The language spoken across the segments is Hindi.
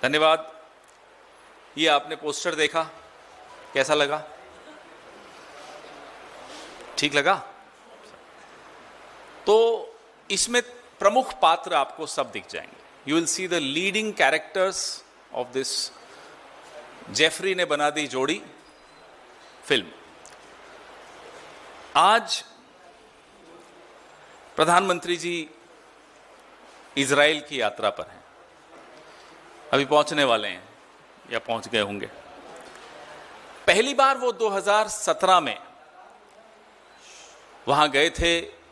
धन्यवाद। ये आपने पोस्टर देखा, कैसा लगा? ठीक लगा? तो इसमें प्रमुख पात्र आपको सब दिख जाएंगे। You will see the leading characters of this Jeffrey ने बना दी जोड़ी फिल्म। आज प्रधानमंत्री जी इजराइल की यात्रा पर हैं, अभी पहुंचने वाले हैं या पहुंच गए होंगे। पहली बार वो 2017 में वहां गए थे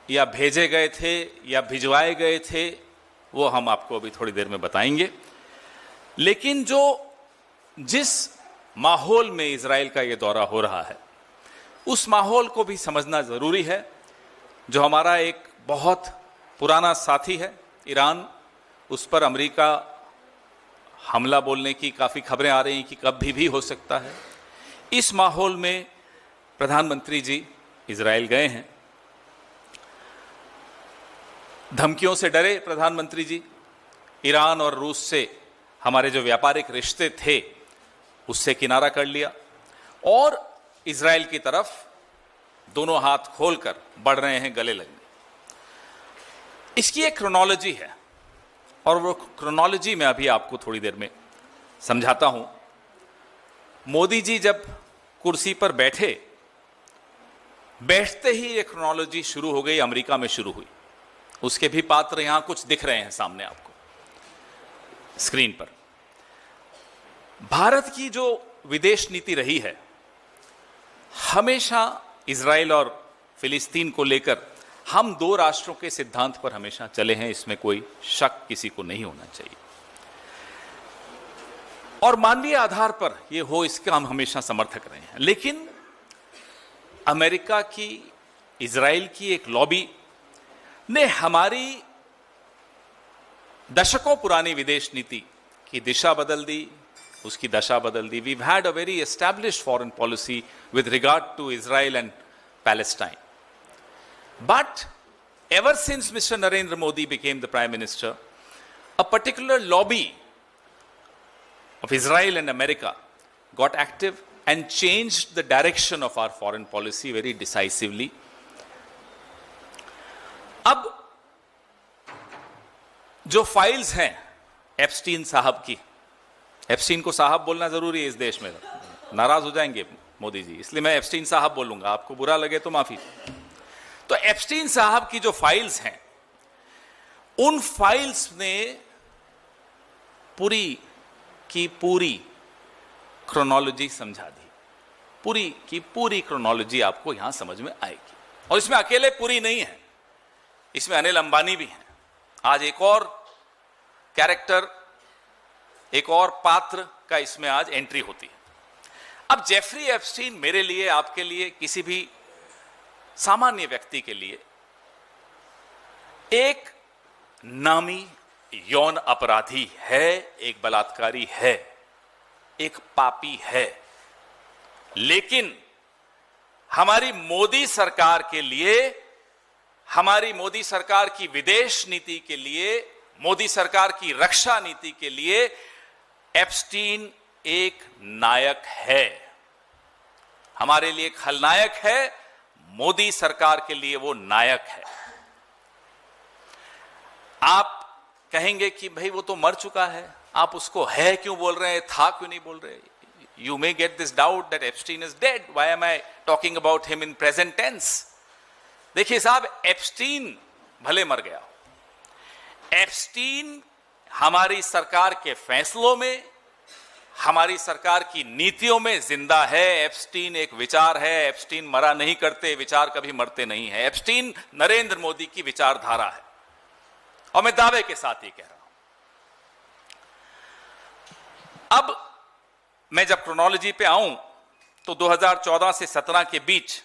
या भेजे गए थे या भिजवाए गए थे, वो हम आपको अभी थोड़ी देर में बताएंगे। लेकिन जिस माहौल में इजराइल का ये दौरा हो रहा है, उस माहौल को भी समझना जरूरी है। जो हमारा एक बहुत पुराना साथी है ईरान, उस पर अमेरिका हमला बोलने की काफी खबरें आ रही हैं कि कभी भी हो सकता है। इस माहौल में प्रधानमंत्री जी इजराइल गए हैं। धमकियों से डरे प्रधानमंत्री जी, ईरान और रूस से हमारे जो व्यापारिक रिश्ते थे उससे किनारा कर लिया और इजराइल की तरफ दोनों हाथ खोलकर बढ़ रहे हैं गले लगने। इसकी एक क्रोनोलॉजी है और वो क्रोनोलॉजी मैं अभी आपको थोड़ी देर में समझाता हूं। मोदी जी जब कुर्सी पर बैठते ही ये क्रोनोलॉजी शुरू हो गई, अमेरिका में शुरू हुई। उसके भी पात्र यहां कुछ दिख रहे हैं सामने आपको स्क्रीन पर। भारत की जो विदेश नीति रही है, हमेशा इजराइल और फिलिस्तीन को लेकर हम दो राष्ट्रों के सिद्धांत पर हमेशा चले हैं, इसमें कोई शक किसी को नहीं होना चाहिए। और मानवीय आधार पर यह हो, इसका हम हमेशा समर्थक रहे हैं। लेकिन अमेरिका की, इजराइल की एक लॉबी ने हमारी दशकों पुरानी विदेश नीति की दिशा बदल दी, उसकी दशा बदल दी। We've had a very established foreign policy with regard to Israel and Palestine. But ever since Mr. Narendra Modi became the Prime Minister, a particular lobby of Israel and America got active and changed the direction of our foreign policy very decisively. अब जो फाइल्स हैं एप्स्टीन साहब की, एप्स्टीन को साहब बोलना जरूरी है इस देश में, नाराज हो जाएंगे मोदी जी, इसलिए मैं एप्स्टीन साहब बोलूंगा, आपको बुरा लगे तो माफी। तो एप्स्टीन साहब की जो फाइल्स हैं, उन फाइल्स ने पूरी की पूरी क्रोनोलॉजी समझा दी। पूरी की पूरी क्रोनोलॉजी आपको यहां समझ में आएगी। और इसमें अकेले पूरी नहीं है, इसमें अनिल अंबानी भी हैं। आज एक और कैरेक्टर, एक और पात्र का इसमें आज एंट्री होती है। अब जेफरी एप्स्टीन मेरे लिए, आपके लिए, किसी भी सामान्य व्यक्ति के लिए एक नामी यौन अपराधी है, एक बलात्कारी है, एक पापी है। लेकिन हमारी मोदी सरकार के लिए, हमारी मोदी सरकार की विदेश नीति के लिए, मोदी सरकार की रक्षा नीति के लिए एप्स्टीन एक नायक है। हमारे लिए खलनायक है, मोदी सरकार के लिए वो नायक है। आप कहेंगे कि भाई वो तो मर चुका है, आप उसको है क्यों बोल रहे हैं, था क्यों नहीं बोल रहे? You may get this doubt that Epstein is dead. Why am I talking about him in present tense? देखिए साहब, एप्स्टीन भले मर गया, एप्स्टीन हमारी सरकार के फैसलों में, हमारी सरकार की नीतियों में जिंदा है। एप्स्टीन एक विचार है, एप्स्टीन मरा नहीं करते, विचार कभी मरते नहीं है। एप्स्टीन नरेंद्र मोदी की विचारधारा है और मैं दावे के साथ ये कह रहा हूं। अब मैं जब क्रोनोलॉजी पे आऊं तो 2014 से 17 के बीच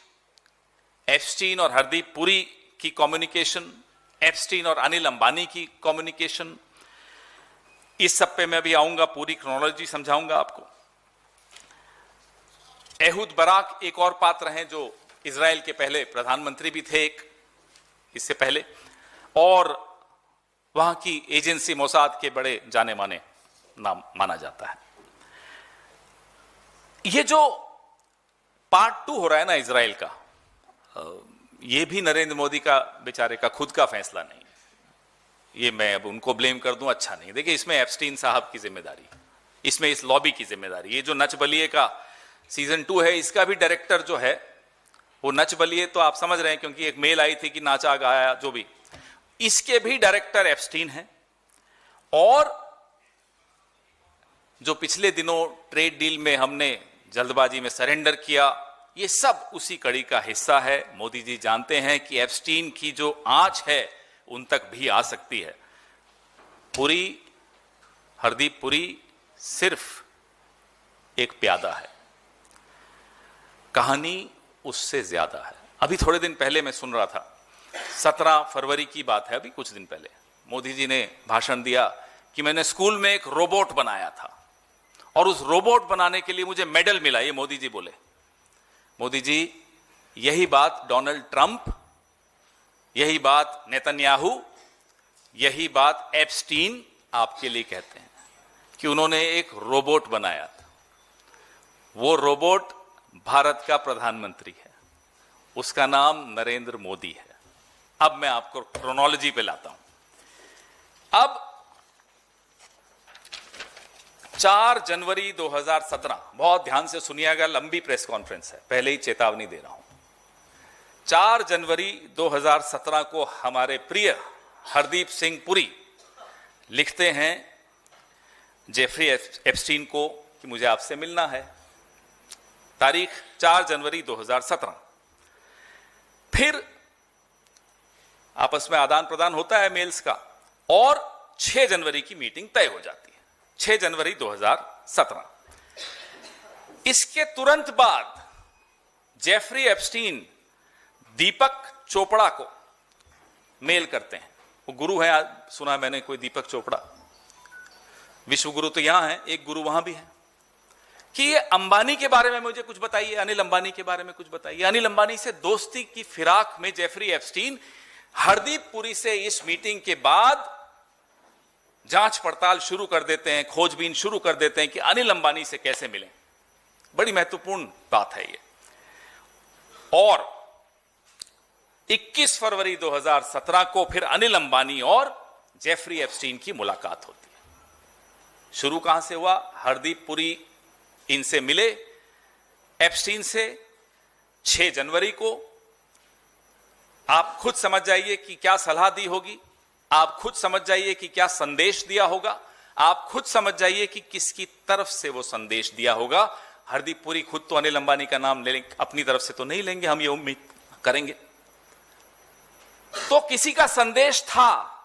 एप्स्टीन और हरदीप पुरी की कम्युनिकेशन, एप्स्टीन और अनिल अंबानी की कम्युनिकेशन, इस सब पे मैं भी आऊंगा, पूरी क्रोनोलॉजी समझाऊंगा आपको। एहूद बराक एक और पात्र हैं जो इजराइल के पहले प्रधानमंत्री भी थे एक इससे पहले, और वहां की एजेंसी मोसाद के बड़े जाने माने नाम माना जाता है। ये जो पार्ट 2 हो रहा है ना इजराइल का, ये भी नरेंद्र मोदी का बेचारे का खुद का फैसला नहीं, ये मैं अब उनको ब्लेम कर दूं अच्छा नहीं। देखिए इसमें एप्स्टीन साहब की जिम्मेदारी, इसमें इस लॉबी की जिम्मेदारी। ये जो नच बलिए का सीजन 2 है, इसका भी डायरेक्टर जो है वो नच बलिए, तो आप समझ रहे हैं क्योंकि एक मेल आई थी कि नाचा गाया जो भी, इसके भी डायरेक्टर एप्स्टीन हैं। और जो पिछले दिनों ट्रेड डील में हमने जल्दबाजी में सरेंडर किया, ये सब उसी कड़ी का हिस्सा है। मोदी जी जानते हैं कि एप्स्टीन की जो आंच है उन तक भी आ सकती है। पुरी, हरदीप पुरी सिर्फ एक प्यादा है, कहानी उससे ज्यादा है। अभी थोड़े दिन पहले मैं सुन रहा था, 17 फरवरी की बात है, अभी कुछ दिन पहले मोदी जी ने भाषण दिया कि मैंने स्कूल में एक रोबोट बनाया था और उस रोबोट बनाने के लिए मुझे मेडल मिला। ये मोदी जी बोले। मोदी जी, यही बात डोनाल्ड ट्रंप, यही बात नेतन्याहू, यही बात एप्स्टीन आपके लिए कहते हैं कि उन्होंने एक रोबोट बनाया था। वो रोबोट भारत का प्रधानमंत्री है, उसका नाम नरेंद्र मोदी है। अब मैं आपको क्रोनोलॉजी पे लाता हूं। अब 4 जनवरी 2017, बहुत ध्यान से सुनिएगा, लंबी प्रेस कॉन्फ्रेंस है, पहले ही चेतावनी दे रहा हूं। 4 जनवरी 2017 को हमारे प्रिय हरदीप सिंह पुरी लिखते हैं जेफरी एप्स्टीन को कि मुझे आपसे मिलना है। तारीख 4 जनवरी 2017। फिर आपस में आदान प्रदान होता है मेल्स का और 6 जनवरी की मीटिंग तय हो जाती है। 6 जनवरी 2017। इसके तुरंत बाद जेफरी एप्स्टीन दीपक चोपड़ा को मेल करते हैं। वो गुरु है, सुना मैंने कोई दीपक चोपड़ा, विश्व गुरु तो यहां है, एक गुरु वहां भी है, कि ये अंबानी के बारे में मुझे कुछ बताइए, अनिल अंबानी के बारे में कुछ बताइए। अनिल अंबानी से दोस्ती की फिराक में जेफरी एप्स्टीन हरदीप पुरी से इस मीटिंग के बाद जांच पड़ताल शुरू कर देते हैं, खोजबीन शुरू कर देते हैं कि अनिल अंबानी से कैसे मिलें। बड़ी महत्वपूर्ण बात है ये। और 21 फरवरी 2017 को फिर अनिल अंबानी और जेफरी एप्स्टीन की मुलाकात होती है। शुरू कहां से हुआ? हरदीप पुरी इनसे मिले एप्स्टीन से 6 जनवरी को। आप खुद समझ जाइए कि क्या सलाह दी होगी, आप खुद समझ जाइए कि क्या संदेश दिया होगा, आप खुद समझ जाइए कि किसकी तरफ से वो संदेश दिया होगा। हरदीप पुरी खुद तो अनिल अंबानी का नाम ले लेंगे, अपनी तरफ से तो नहीं लेंगे, हम ये उम्मीद करेंगे। तो किसी का संदेश था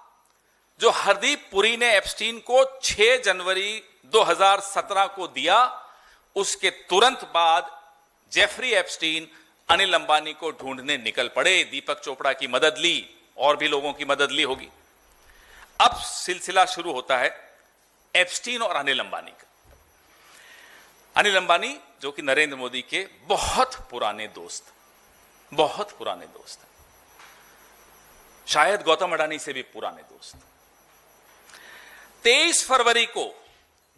जो हरदीप पुरी ने एप्स्टीन को 6 जनवरी 2017 को दिया। उसके तुरंत बाद जेफरी एप्स्टीन अनिल अंबानी को ढूंढने निकल पड़े, दीपक चोपड़ा की मदद ली, और भी लोगों की मदद ली होगी। अब सिलसिला शुरू होता है एप्स्टीन और अनिल अंबानी का। अनिल अंबानी जो कि नरेंद्र मोदी के बहुत पुराने दोस्त हैं, शायद गौतम अडानी से भी पुराने दोस्त। 23 फरवरी को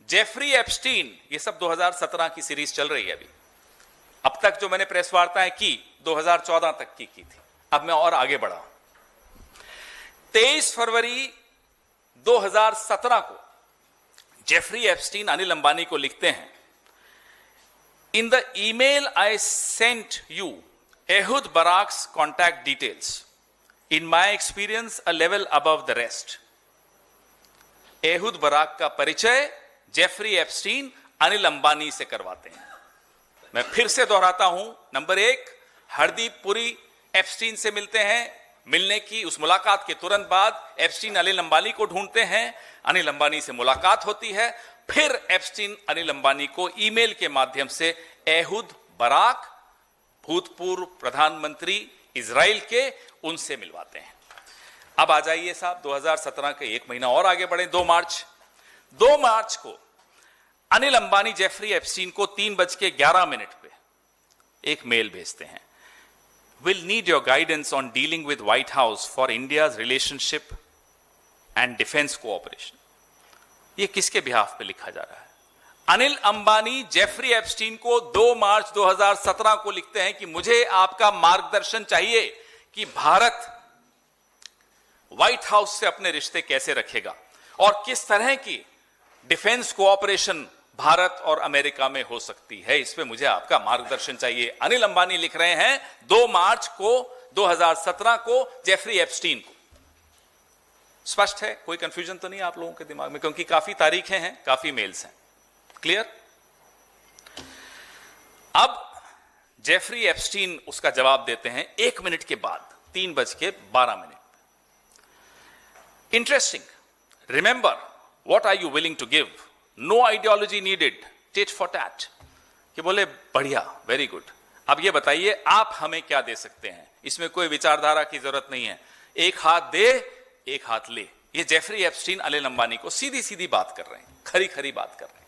जेफरी एप्स्टीन, ये सब 2017 की सीरीज चल रही है अभी, अब तक जो मैंने प्रेस वार्ताएं की 2014 तक की थी, अब मैं और आगे बढ़ा। 23 फरवरी 2017 को जेफरी एप्स्टीन अनिल अंबानी को लिखते हैं, in the email I sent you Ehud Barak's contact details, in my experience a level above the rest. Ehud Barak का परिचय जेफरी एप्स्टीन अनिल अंबानी से करवाते हैं। मैं फिर से दोहराता हूं, नंबर 1, हरदीप पुरी एप्स्टीन से मिलते हैं। मिलने की उस मुलाकात के तुरंत बाद एप्स्टीन अनिल अंबानी को ढूंढते हैं, अनिल अंबानी से मुलाकात होती है। फिर एप्स्टीन अनिल अंबानी को ईमेल के माध्यम से एहुद बराक, भूतपूर्व प्रधानमंत्री इजराइल के, उनसे मिलवाते हैं। अब आ जाइए साहब 2017 के 1 महीना और आगे बढ़े। 2 मार्च को अनिल अंबानी जेफरी एप्स्टीन को 3:11 पे एक मेल भेजते हैं। Will need your guidance on dealing with white house for India's relationship and defence cooperation. ये किसके बिहाफ पे लिखा जा रहा है? अनिल अंबानी जेफरी एप्स्टीन को 2 मार्च 2017 को लिखते हैं कि मुझे आपका मार्गदर्शन चाहिए कि भारत व्हाइट हाउस से अपने रिश्ते कैसे रखेगा और किस तरह की डिफेंस कोऑपरेशन भारत और अमेरिका में हो सकती है, इस पे मुझे आपका मार्गदर्शन चाहिए। अनिल अंबानी लिख रहे हैं 2 मार्च को 2017 को जेफरी एप्स्टीन को। स्पष्ट है, कोई कंफ्यूजन तो नहीं आप लोगों के दिमाग में, क्योंकि काफी तारीखें हैं, काफी मेल्स हैं। क्लियर? अब जेफरी एप्स्टीन उसका जवाब देते हैं 1 मिनट के बाद, 3:12। Interesting. Remember what are you willing to give, no ideology needed, tit for tat. कि बोले बढ़िया, वेरी गुड, अब ये बताइए आप हमें क्या दे सकते हैं, इसमें कोई विचारधारा की जरूरत नहीं है, एक हाथ दे एक हाथ ले। ये जेफरी एप्स्टीन अनिल अंबानी को सीधी सीधी बात कर रहे हैं, खरी खरी बात कर रहे हैं।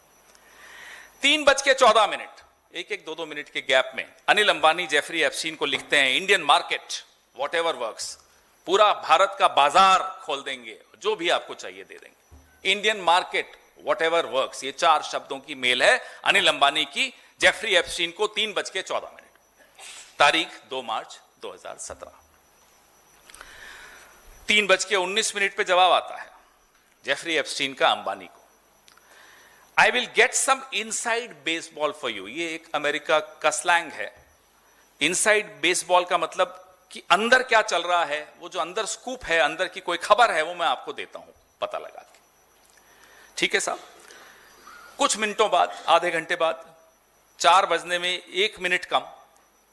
3:14, 1-2 मिनट के गैप में अनिल अंबानी जेफरी एप्स्टीन को लिखते हैं Indian market what ever works, पूरा भारत का बाजार खोल देंगे, जो भी आपको चाहिए दे देंगे। Indian market what ever works, ये 4 शब्दों की मेल है अनिल अंबानी की जेफरी एप्स्टीन को 3:14। तारीख 2 मार्च 2017। 3:19 पे जवाब आता है जेफरी एप्स्टीन का अंबानी को, I will get some inside baseball for you. ये एक अमेरिका का स्लैंग है। इनसाइड बेसबॉल का मतलब कि अंदर क्या चल रहा है, वो जो अंदर स्कूप है, अंदर की कोई खबर है, वो मैं आपको देता हूं पता लगा के। ठीक है साहब। कुछ मिनटों बाद, आधे घंटे बाद, 4 बजने में 1 मिनट कम,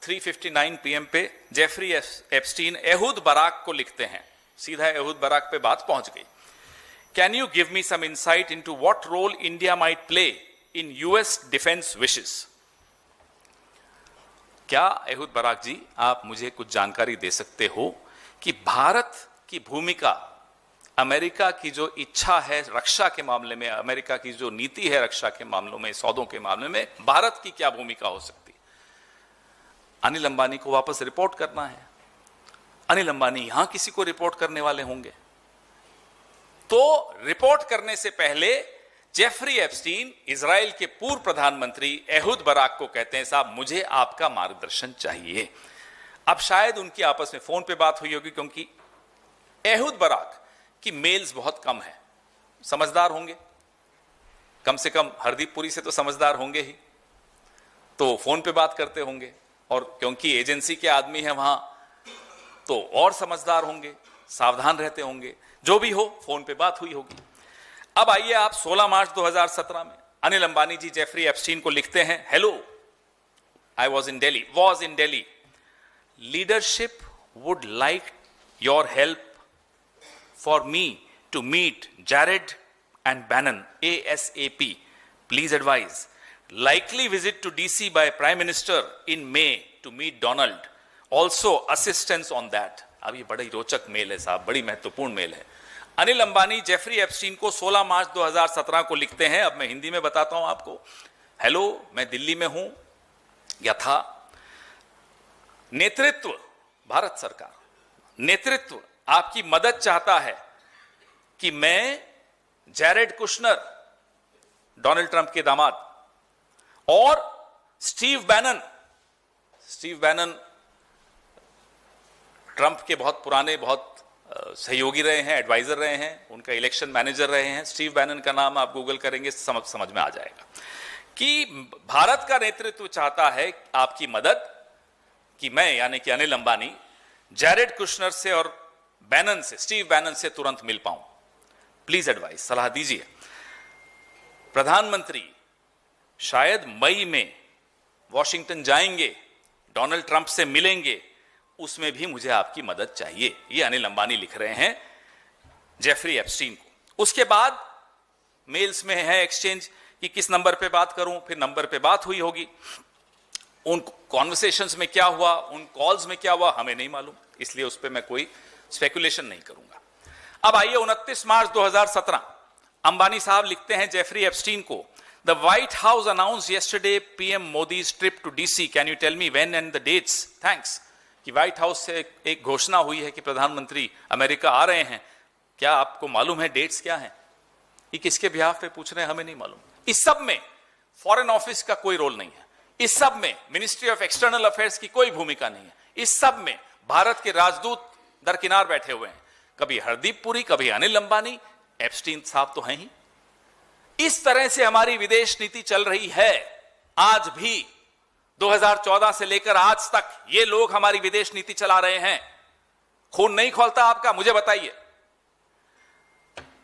3:59 PM पे जेफरी एप्स्टीन एहूद बराक को लिखते हैं। सीधा एहूद बराक पे बात पहुंच गई। Can you give me some insight into what role India might play in US defence wishes. क्या एहूद बराक जी आप मुझे कुछ जानकारी दे सकते हो कि भारत की भूमिका, अमेरिका की जो इच्छा है रक्षा के मामले में, अमेरिका की जो नीति है रक्षा के मामलों में, सौदों के मामले में, भारत की क्या भूमिका हो सकती है? अनिल अंबानी को वापस रिपोर्ट करना है। अनिल अंबानी यहां किसी को रिपोर्ट करने वाले होंगे, तो रिपोर्ट करने से पहले जेफरी एप्स्टीन इजराइल के पूर्व प्रधानमंत्री एहूद बराक को कहते हैं साहब मुझे आपका मार्गदर्शन चाहिए। अब शायद उनकी आपस में फोन पे बात हुई होगी, क्योंकि एहूद बराक की मेल्स बहुत कम है, समझदार होंगे, कम से कम हरदीप पुरी से तो समझदार होंगे ही, तो फोन पे बात करते होंगे, और क्योंकि एजेंसी के आदमी हैं वहां तो और समझदार होंगे, सावधान रहते होंगे। जो भी हो, फोन पे बात हुई होगी। अब आइए आप 16 मार्च 2017 में अनिल अंबानी जी जेफरी एप्स्टीन को लिखते हैं, hello, I was in daily, leadership would like your help for me to meet Jared and Bannon ASAP. Please advise. Likely visit to DC by Prime Minister in May to meet Donald. Also assistance on that. अब ये बड़ी रोचक मेल है साहब, बड़ी महत्वपूर्ण मेल है। अनिल अंबानी जेफरी एप्स्टीन को 16 मार्च 2017 को लिखते हैं। अब मैं हिंदी में बताता हूं आपको। हेलो, मैं दिल्ली में हूं या था। नेतृत्व, भारत सरकार नेतृत्व आपकी मदद चाहता है कि मैं जैरेड कुशनर, डोनाल्ड ट्रंप के दामाद, और स्टीव बैनन ट्रंप के बहुत पुराने, बहुत सहयोगी रहे हैं, एडवाइजर रहे हैं, उनका इलेक्शन मैनेजर रहे हैं। स्टीव बैनन का नाम आप गूगल करेंगे समझ में आ जाएगा कि भारत का नेतृत्व चाहता है आपकी मदद, कि मैं यानी कि अनिल अंबानी जैरेड कुशनर से और बैनन से, स्टीव बैनन से तुरंत मिल पाऊं। प्लीज एडवाइस, सलाह दीजिए। प्रधानमंत्री शायद मई में वॉशिंगटन जाएंगे, डोनाल्ड ट्रंप से मिलेंगे, उसमें भी मुझे आपकी मदद चाहिए। ये अनिल अंबानी लिख रहे हैं जेफरी एप्स्टीन को। उसके बाद मेल्स में है एक्सचेंज कि किस नंबर पे बात करूं, फिर नंबर पे बात हुई होगी। उन कॉन्वर्सेशंस में क्या हुआ, उन कॉल्स में क्या हुआ, हमें नहीं मालूम, इसलिए उस पर मैं कोई स्पेकुलेशन नहीं करूंगा। अब आइए 29 मार्च 2017 अंबानी साहब लिखते हैं जेफरी एप्स्टीन को, the White House announce yesterday PM Modi's trip to DC, can you tell me when and the dates, thanks. कि व्हाइट हाउस से एक घोषणा हुई है कि प्रधानमंत्री अमेरिका आ रहे हैं, क्या आपको मालूम है डेट्स क्या हैं? ये किसके बिहाफ पे पूछ रहे हैं हमें नहीं मालूम। इस सब में फॉरेन ऑफिस का कोई रोल नहीं है, इस सब में मिनिस्ट्री ऑफ एक्सटर्नल अफेयर्स की कोई भूमिका नहीं है, इस सब में भारत के राजदूत दरकिनार बैठे हुए हैं, कभी हरदीप पुरी, कभी अनिल अंबानी, एप्स्टीन साहब तो हैं ही। इस तरह से हमारी विदेश नीति चल रही है आज भी। 2014 से लेकर आज तक ये लोग हमारी विदेश नीति चला रहे हैं। खून नहीं खोलता आपका? मुझे बताइए।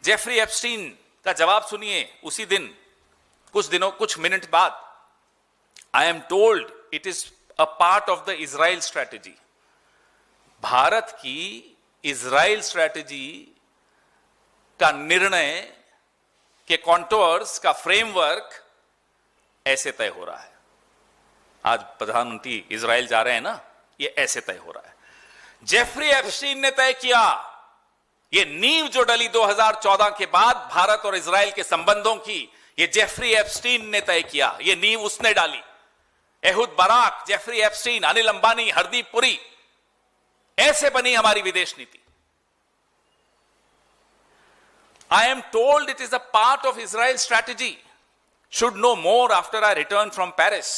जेफरी एप्स्टीन का जवाब सुनिए उसी दिन, कुछ मिनट बाद, I am told it is a part of the Israel strategy. Bharat की इजराइल स्ट्रैटेजी का निर्णय के कॉन्टोर्स का फ्रेमवर्क ऐसे तय हो रहा है। आज प्रधानमंत्री इजराइल जा रहे हैं ना, ये ऐसे तय हो रहा है। जेफरी एप्स्टीन ने तय किया। ये नींव जो डली 2014 के बाद भारत और इजराइल के संबंधों की, ये जेफरी एप्स्टीन ने तय किया। ये नींव उसने डाली। Ehud Barak, Jeffrey Epstein, Anil Ambani, Hardeep Puri, ऐसे बनी हमारी विदेश नीति। I am told it is a part of Israel's strategy. Should know more after I return from Paris.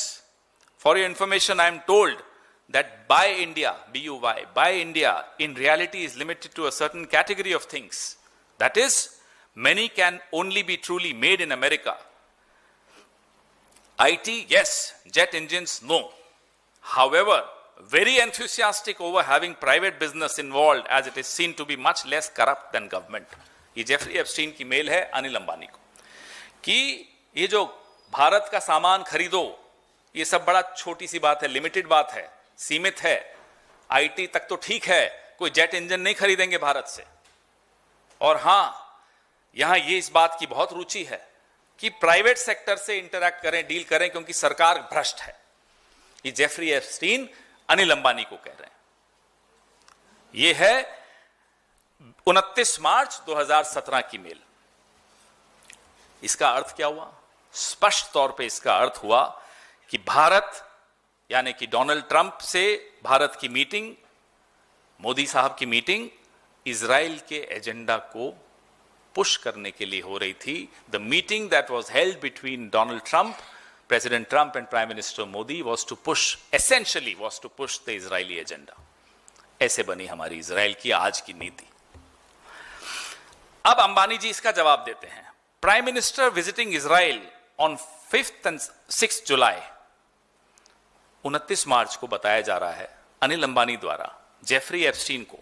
For your information, I am told that Buy India, B-U-Y, Buy India, in reality is limited to a certain category of things. That is, many can only be truly made in America. IT, yes. Jet engines, no. However, very enthusiastic over having private business involved, as it is seen to be much less corrupt than government. ये जेफरी एप्स्टीन की मेल है अनिल अंबानी को कि ये जो भारत का सामान खरीदो, ये सब बड़ा छोटी सी बात है, लिमिटेड बात है, सीमित है। आईटी तक तो ठीक है, कोई जेट इंजन नहीं खरीदेंगे भारत से। और हां, यहां ये इस बात की बहुत रुचि है कि प्राइवेट सेक्टर से इंटरैक्ट करें, डील करें, क्योंकि सरकार भ्रष्ट है। ये जेफरी एप्स्टीन अनिल अंबानी को कह रहे हैं। ये है 29 मार्च 2017 की मेल। इसका अर्थ क्या हुआ? स्पष्ट तौर पे इसका अर्थ हुआ कि भारत, यानी कि डोनाल्ड ट्रंप से भारत की मीटिंग, मोदी साहब की मीटिंग, इजराइल के एजेंडा को पुश करने के लिए हो रही थी। The meeting that was held between Donald Trump, president Trump and prime minister Modi was to push, essentially was to push the Israeli agenda. ऐसे बनी हमारी इजराइल की आज की नीति। अब अंबानी जी इसका जवाब देते हैं। Prime minister visiting Israel on 5th and 6th जुलाई, 29 मार्च को बताया जा रहा है अनिल अंबानी द्वारा जेफरी एप्स्टीन को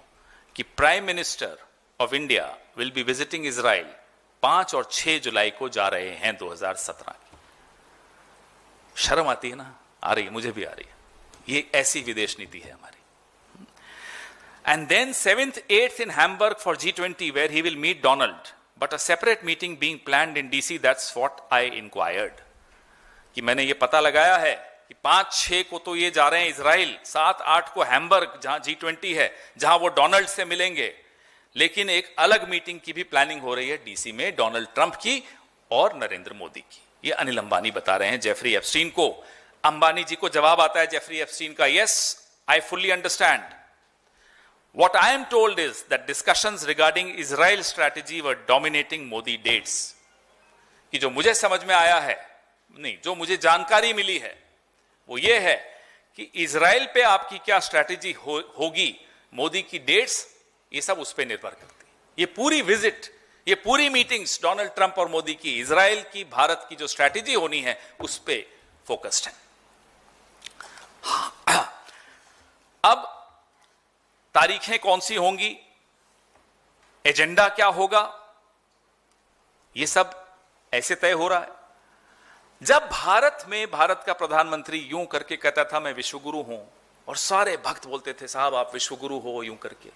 कि prime minister of India will be visiting Israel 5 और 6 जुलाई को जा रहे हैं 2017 की। शर्म आती है ना? आ रही है, मुझे भी आ रही है। ये ऐसी विदेश नीति है हमारी। And then 7th, 8th in Hamburg for G20, where he will meet Donald, but a separate meeting being planned in DC. That's what I inquired. कि मैंने ये पता लगाया है कि 5-6 को तो ये जा रहे हैं इजराइल, 7-8 को हैम्बर्ग जहां G20 है, जहां वो डोनाल्ड से मिलेंगे, लेकिन एक अलग मीटिंग की भी प्लानिंग हो रही है डीसी में, डोनाल्ड ट्रंप की और नरेंद्र मोदी की। ये अनिल अंबानी बता रहे हैं जेफरी एप्स्टीन को। अंबानी जी को जवाब आता है जेफरी एप्स्टीन का, yes, I fully understand. What I am told is that discussions regarding Israel strategy were dominating Modi dates. कि जो मुझे समझ में आया है, नहीं, जो मुझे जानकारी मिली है, वो ये है कि इजराइल पे आपकी क्या स्ट्रैटेजी होगी, मोदी की डेट्स, ये सब उस पे निर्भर करती है। ये पूरी विजिट, ये पूरी मीटिंग्स डोनाल्ड ट्रंप और मोदी की, इजराइल की, भारत की जो स्ट्रैटेजी होनी है, उस पे फोकस्ड है। अब तारीखें कौन सी होंगी, एजेंडा क्या होगा, यह सब ऐसे तय हो रहा है। जब भारत में भारत का प्रधानमंत्री यूं करके कहता था मैं विश्वगुरु हूं, और सारे भक्त बोलते थे साहब आप विश्वगुरु हो यूं करके,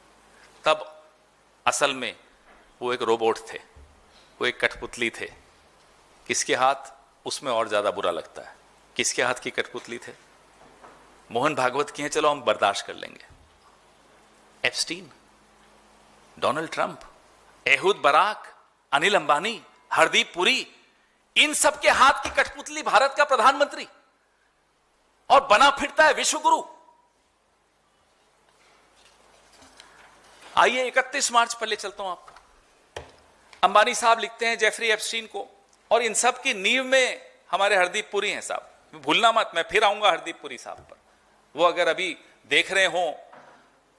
तब असल में वो एक रोबोट थे, वो एक कठपुतली थे। किसके हाथ, उसमें और ज्यादा बुरा लगता है, किसके हाथ की कठपुतली थे? मोहन भागवत की हैं, चलो हम बर्दाश्त कर लेंगे। Epstein, Donald Trump, Ehud Barak, Anil Ambani, Hardeep Puri, इन सब के हाथ की कठपुतली भारत का प्रधानमंत्री, और बना फिरता है विश्वगुरु। आइए 31 मार्च पर ले चलता हूं आपको। अंबानी साहब लिखते हैं जेफरी एप्स्टीन को, और इन सब की नींव में हमारे हरदीप पुरी हैं साहब। भूलना मत, मैं फिर आऊंगा हरदीप पुरी साहब पर। वो अगर अभी देख रहे हो,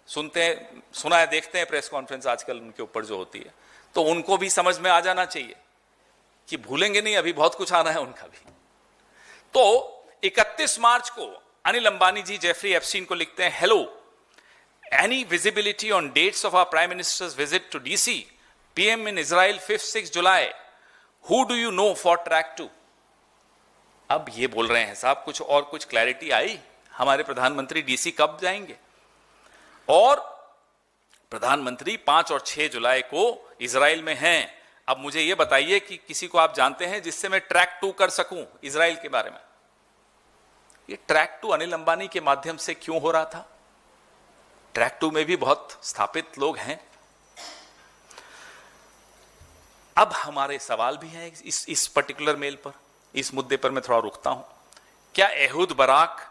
सुनते हैं, सुना है, देखते हैं प्रेस कॉन्फ्रेंस आजकल उनके ऊपर जो होती है, तो उनको भी समझ में आ जाना चाहिए कि भूलेंगे नहीं, अभी बहुत कुछ आना है उनका भी। तो 31 मार्च को अनिल अंबानी जी जेफरी एप्स्टीन को लिखते हैं, hello, any visibility on dates of our prime minister's visit to DC, PM in Israel 5-6 July, who do you know for track 2। अब ये बोल रहे हैं साहब, कुछ और कुछ क्लैरिटी आई, हमारे प्रधानमंत्री डीसी कब जाएंगे? और प्रधानमंत्री 5 और 6 जुलाई को इजराइल में हैं। अब मुझे यह बताइए कि किसी को आप जानते हैं जिससे मैं ट्रैक 2 कर सकूं इजराइल के बारे में? ये ट्रैक 2 अनिल अंबानी के माध्यम से क्यों हो रहा था? ट्रैक 2 में भी बहुत स्थापित लोग हैं। अब हमारे सवाल भी हैं इस पर्टिकुलर मेल पर, इस मुद्दे पर मैं थोड़ा रुकता हूं। क्या एहूद बराक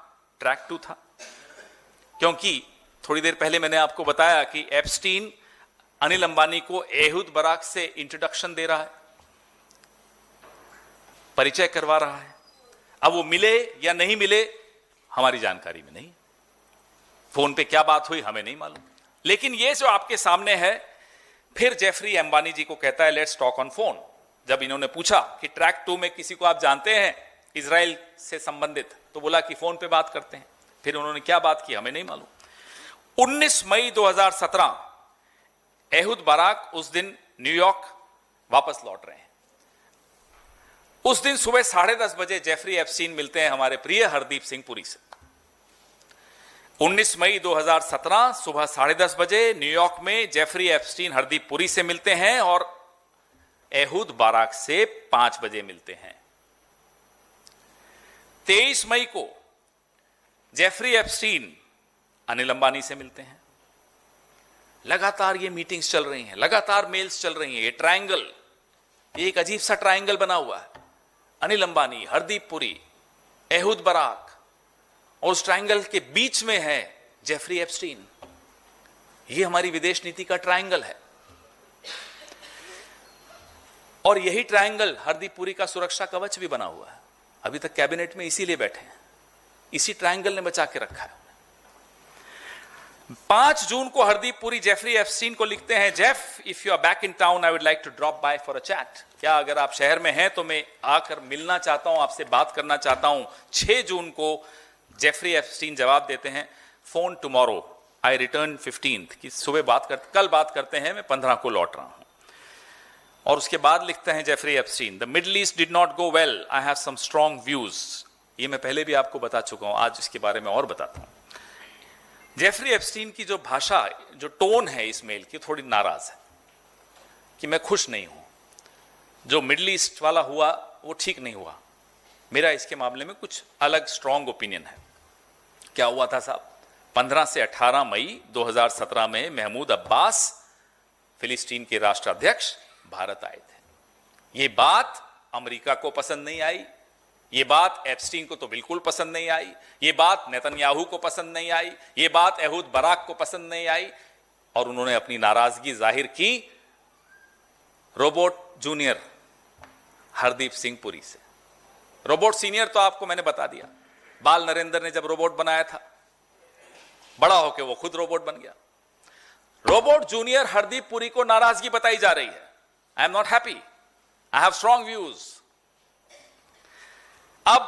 ट्रैक 2 था? क्योंकि थोड़ी देर पहले मैंने आपको बताया कि एप्स्टीन अनिल अंबानी को एहूद बराक से इंट्रोडक्शन दे रहा है, परिचय करवा रहा है। अब वो मिले या नहीं मिले हमारी जानकारी में नहीं, फोन पे क्या बात हुई हमें नहीं मालूम। लेकिन ये जो आपके सामने है, फिर जेफरी अंबानी जी को कहता है लेट्स टॉक ऑन फोन। जब इन्होंने पूछा कि ट्रैक 2 में किसी को आप जानते हैं इजराइल से संबंधित, तो बोला कि फोन पे बात करते हैं। फिर उन्होंने क्या बात की हमें नहीं मालूम। 19 मई 2017 एहूद बराक उस दिन न्यूयॉर्क वापस लौट रहे हैं। उस दिन सुबह 10:30 बजे जेफरी एप्स्टीन मिलते हैं हमारे प्रिय हरदीप सिंह पुरी से। 19 मई 2017 सुबह 10:30 बजे न्यूयॉर्क में जेफरी एप्स्टीन हरदीप पुरी से मिलते हैं और एहूद बराक से 5 बजे मिलते हैं। 23 मई को जेफरी एप्स्टीन अनिल अंबानी से मिलते हैं। लगातार ये मीटिंग्स चल रही हैं, लगातार मेल्स चल रही हैं। ये ट्रायंगल, ये एक अजीब सा ट्रायंगल बना हुआ है, अनिल अंबानी, हरदीप पुरी, एहूद बराक, और उस ट्रायंगल के बीच में है जेफरी एप्स्टीन। ये हमारी विदेश नीति का ट्रायंगल है, और यही ट्रायंगल हरदीप पुरी का सुरक्षा कवच भी बना हुआ है। अभी तक कैबिनेट में इसीलिए बैठे हैं, इसी ट्रायंगल ने बचा के रखा है। 5 जून को हरदीप पुरी जेफरी एप्स्टीन को लिखते हैं, Jeff, if you are back in town I would like to drop by for a chat. क्या अगर आप शहर में हैं तो मैं आकर मिलना चाहता हूं, आपसे बात करना चाहता हूं। 6 जून को जेफरी एप्स्टीन जवाब देते हैं, फोन टुमारो, आई रिटर्न 15th, कि सुबह कल बात करते हैं, मैं 15 को लौट रहा हूं। और उसके बाद लिखते हैं Jeffrey Epstein, the Middle East did not go well, I have some strong views. ये मैं पहले भी आपको बता चुका हूं, आज इसके बारे में और बताता हूं। जेफरी एप्स्टीन की जो भाषा, जो टोन है इस मेल की, थोड़ी नाराज है कि मैं खुश नहीं हूं, जो मिडल ईस्ट वाला हुआ वो ठीक नहीं हुआ, मेरा इसके मामले में कुछ अलग स्ट्रॉन्ग ओपिनियन है। क्या हुआ था साहब? 15 से 18 मई 2017 में महमूद अब्बास, फिलिस्तीन के राष्ट्राध्यक्ष, भारत आए थे। ये बात अमेरिका को पसंद नहीं आई, ये बात एप्स्टीन को तो बिल्कुल पसंद नहीं आई, ये बात नेतन्याहू को पसंद नहीं आई, ये बात एहूद बराक को पसंद नहीं आई, और उन्होंने अपनी नाराजगी जाहिर की रोबोट जूनियर हरदीप सिंह पुरी से। रोबोट सीनियर तो आपको मैंने बता दिया, बाल नरेंद्र ने जब रोबोट बनाया था, बड़ा होकर वो खुद रोबोट बन गया। रोबोट जूनियर हरदीप पुरी को नाराजगी बताई जा रही है, I am not happy, I have strong views. अब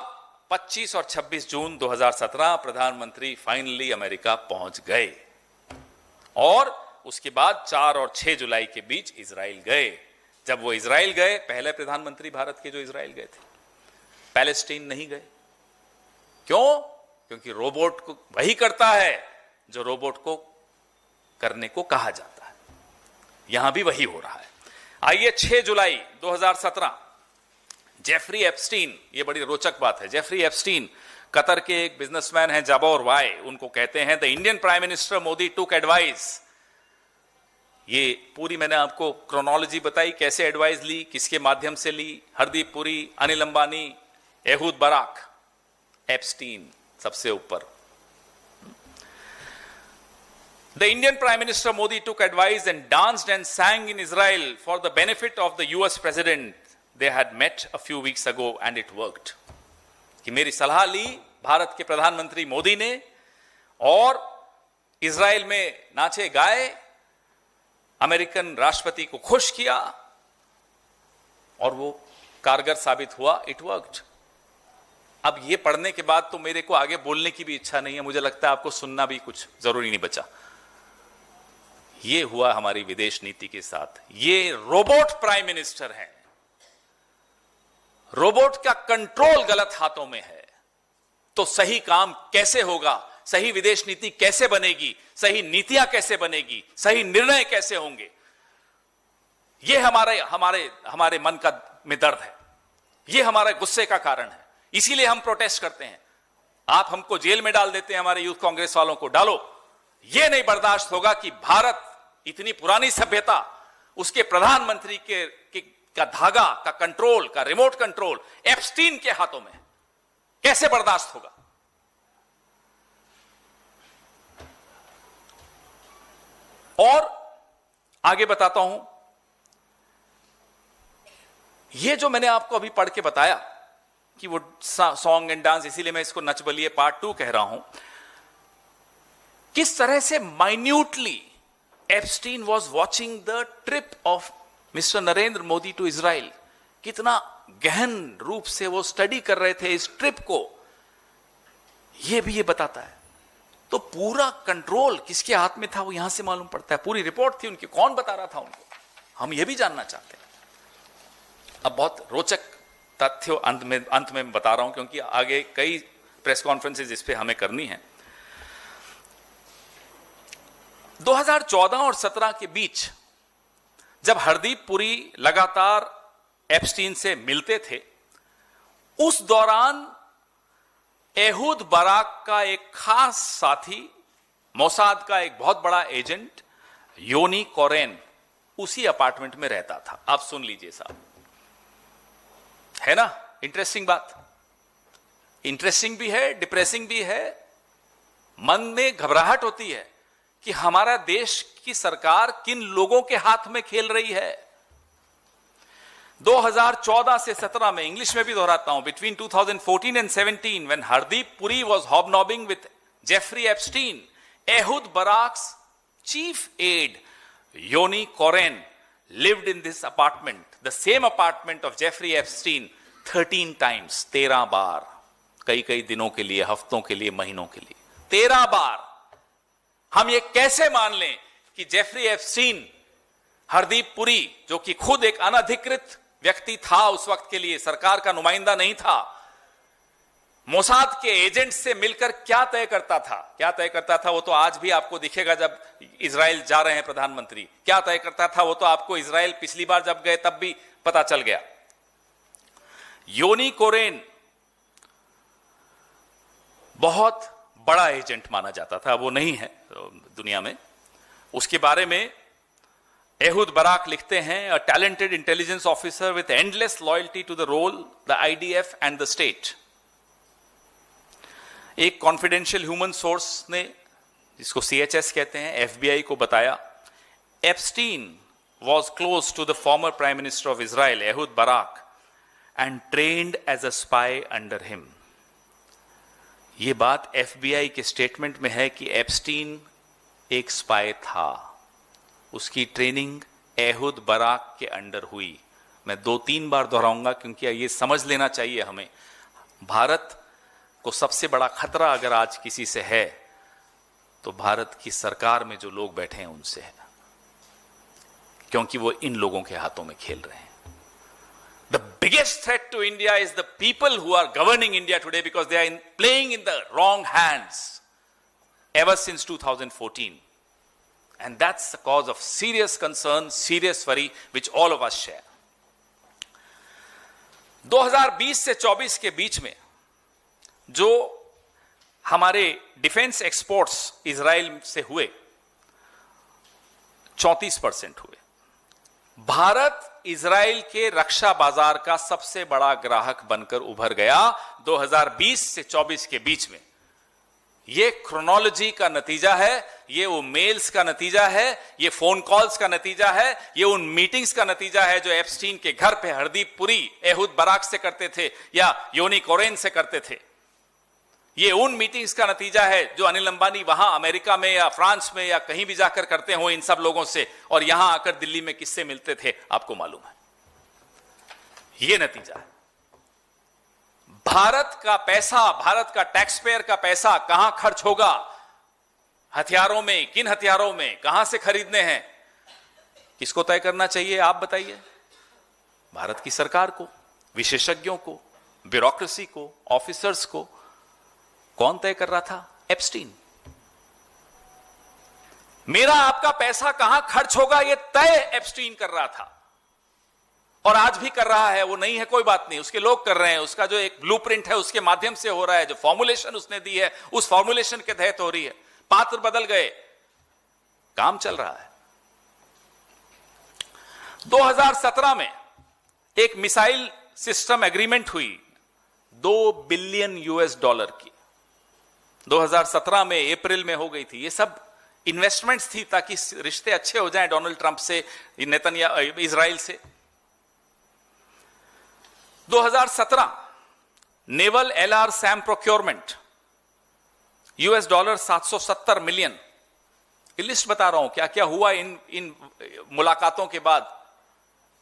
25 और 26 जून 2017 प्रधानमंत्री फाइनली अमेरिका पहुंच गए, और उसके बाद 4 और 6 जुलाई के बीच इजराइल गए। जब वो इजराइल गए, पहले प्रधानमंत्री भारत के जो इजराइल गए थे, पैलेस्टीन नहीं गए। क्यों? क्योंकि रोबोट को वही करता है जो रोबोट को करने को कहा जाता है। यहां भी वही हो रहा है। आइए 6 जुलाई 2017 जेफरी एप्स्टीन, ये बड़ी रोचक बात है, जेफरी एप्स्टीन कतर के एक बिजनेसमैन हैं जाबोर वाई, उनको कहते हैं the Indian prime minister Modi took advice. ये पूरी मैंने आपको क्रोनोलॉजी बताई, कैसे एडवाइस ली, किसके माध्यम से ली। Hardeep Puri, Anil Ambani, Ehud Barak, Epstein सबसे ऊपर। The Indian Prime Minister Modi took advice and danced and sang in Israel for the benefit of the US President. They had met a few weeks ago and it worked. कि मेरी सलाह ली भारत के प्रधानमंत्री मोदी ने और इजराइल में नाचे गाए, अमेरिकन राष्ट्रपति को खुश किया और वो कारगर साबित हुआ. It worked. अब ये पढ़ने के बाद तो मेरे को आगे बोलने की भी इच्छा नहीं है. मुझे लगता है आपको सुनना भी कुछ जरूरी नहीं बचा. ये हुआ हमारी विदेश नीति के साथ. ये रोबोट प्राइम मिनिस्टर हैं. रोबोट का कंट्रोल गलत हाथों में है तो सही काम कैसे होगा, सही विदेश नीति कैसे बनेगी, सही नीतियां कैसे बनेगी, सही निर्णय कैसे होंगे, यह हमारे मन का में दर्द है. यह हमारे गुस्से का कारण है. इसीलिए हम प्रोटेस्ट करते हैं. आप हमको जेल में डाल देते हैं, हमारे यूथ कांग्रेस वालों को डालो. यह नहीं बर्दाश्त होगा कि भारत, इतनी पुरानी सभ्यता, उसके प्रधानमंत्री का धागा, का कंट्रोल, का रिमोट कंट्रोल एप्स्टीन के हाथों में. कैसे बर्दाश्त होगा? और आगे बताता हूं. यह जो मैंने आपको अभी पढ़ के बताया कि वो सॉन्ग एंड डांस, इसीलिए मैं इसको नच बलिए पार्ट 2 कह रहा हूं. किस तरह से minutely Epstein was watching the trip of mister Narendra Modi to Israel. कितना गहन रूप से वो स्टडी कर रहे थे इस ट्रिप को, ये भी ये बताता है. तो पूरा कंट्रोल किसके हाथ में था वो यहां से मालूम पड़ता है. पूरी रिपोर्ट थी उनकी, कौन बता रहा था उनको, हम ये भी जानना चाहते हैं. अब बहुत रोचक तथ्य अंत में बता रहा हूं क्योंकि आगे कई प्रेस कॉन्फ्रेंसेज इस पे हमें करनी है. 2014 और 17 के बीच जब हरदीप पुरी लगातार एप्स्टीन से मिलते थे, उस दौरान एहूद बराक का एक खास साथी, मोसाद का एक बहुत बड़ा एजेंट योनी कोरेन उसी अपार्टमेंट में रहता था. आप सुन लीजिए साहब, है ना इंटरेस्टिंग बात. इंटरेस्टिंग भी है, डिप्रेसिंग भी है. मन में घबराहट होती है कि हमारा देश की सरकार किन लोगों के हाथ में खेल रही है. 2014 से 17 में, इंग्लिश में भी दोहराता हूं, between 2014 and 17 when Hardeep Puri was hobnobbing with Jeffrey Epstein, Ehud Barak's chief aide Yoni Koren lived in this apartment, the same apartment of Jeffrey Epstein 13 times, 13 बार, कई दिनों के लिए, हफ्तों के लिए, महीनों के लिए, 13 बार. हम ये कैसे मान लें कि जेफरी एप्स्टीन, हरदीप पुरी, जो कि खुद एक अनधिकृत व्यक्ति था उस वक्त के लिए, सरकार का नुमाइंदा नहीं था, मोसाद के एजेंट से मिलकर क्या तय करता था वो तो आज भी आपको दिखेगा जब इजराइल जा रहे हैं प्रधानमंत्री. क्या तय करता था वो तो आपको इजराइल पिछली बार जब गए तब भी पता चल गया. योनी कोरेन बहुत बड़ा एजेंट माना जाता था, वो नहीं है दुनिया में. उसके बारे में एहूद बराक लिखते हैं, a talented intelligence officer with endless loyalty to the role, the IDF and the state. एक कॉन्फिडेंशियल ह्यूमन सोर्स ने, जिसको सीएचएस कहते हैं, एफबीआई को बताया, Epstein was close to the former prime minister of Israel Ehud Barak and trained as a spy under him. यह बात एफबीआई के स्टेटमेंट में है कि एप्स्टीन एक स्पाई था, उसकी ट्रेनिंग एहूद बराक के अंडर हुई. मैं 2-3 बार दोहराऊंगा क्योंकि ये समझ लेना चाहिए हमें. भारत को सबसे बड़ा खतरा अगर आज किसी से है तो भारत की सरकार में जो लोग बैठे हैं उनसे है, क्योंकि वो इन लोगों के हाथों में खेल रहे हैं. The biggest threat to India is the people who are governing India today because they are playing in the wrong hands ever since 2014. And that's the cause of serious concern, serious worry, which all of us share. 2020 से 24 के बीच में जो हमारे डिफेंस एक्सपोर्ट्स इजराइल से हुए 34% हुए. भारत इजराइल के रक्षा बाजार का सबसे बड़ा ग्राहक बनकर उभर गया 2020 से 24 के बीच में. ये क्रोनोलॉजी का नतीजा है, ये वो मेल्स का नतीजा है, ये फोन कॉल्स का नतीजा है, ये उन मीटिंग्स का नतीजा है जो एप्स्टीन के घर पे हरदीप पुरी, एहुद बाराक से करते थे या योनी कोरेन से करते थे। ये उन मीटिंग्स का नतीजा है जो अनिल अंबानी वहां अमेरिका में या फ्रांस में या कहीं भी जाकर करते हो इन सब लोगों से, और यहां आकर दिल्ली में किससे मिलते थे आपको मालूम है। ये नतीजा है। भारत का पैसा, भारत का टैक्स पेयर का पैसा कहां खर्च होगा, हथियारों में, किन हथियारों में, कहां से खरीदने हैं, किसको तय करना चाहिए आप बताइए? भारत की सरकार को, विशेषज्ञों को, ब्यूरोक्रेसी को, ऑफिसर्स को। कौन तय कर रहा था? एप्स्टीन। मेरा आपका पैसा कहां खर्च होगा यह तय एप्स्टीन कर रहा था, और आज भी कर रहा है। वो नहीं है कोई बात नहीं, उसके लोग कर रहे हैं, उसका जो एक ब्लूप्रिंट है उसके माध्यम से हो रहा है, जो फॉर्मुलेशन उसने दी है उस फॉर्मुलेशन के तहत हो रही है। पात्र बदल गए, काम चल रहा है। 2017 में एक मिसाइल सिस्टम एग्रीमेंट हुई $2 बिलियन की, 2017 में अप्रैल में हो गई थी। ये सब इन्वेस्टमेंट्स थी ताकि रिश्ते अच्छे हो जाएं डोनाल्ड ट्रंप से, नेतन्याहू इजराइल से। 2017 naval LR Sam procurement $770 million. List बता रहा हूं क्या क्या हुआ इन मुलाकातों के बाद,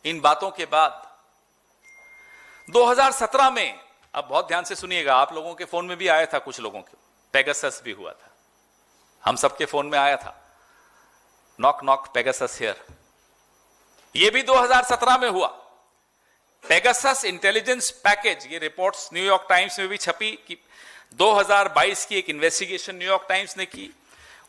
इन बातों के बाद। 2017 में, अब बहुत ध्यान से सुनिएगा, आप लोगों के फोन में भी आया था, कुछ लोगों के पेगासस भी हुआ था, हम सबके फोन में आया था, नॉक नॉक पेगासस हियर। यह भी 2017 में हुआ। पेगासस इंटेलिजेंस पैकेज, ये रिपोर्ट्स न्यूयॉर्क टाइम्स में भी छपी कि 2022 की एक इन्वेस्टिगेशन न्यूयॉर्क टाइम्स ने की,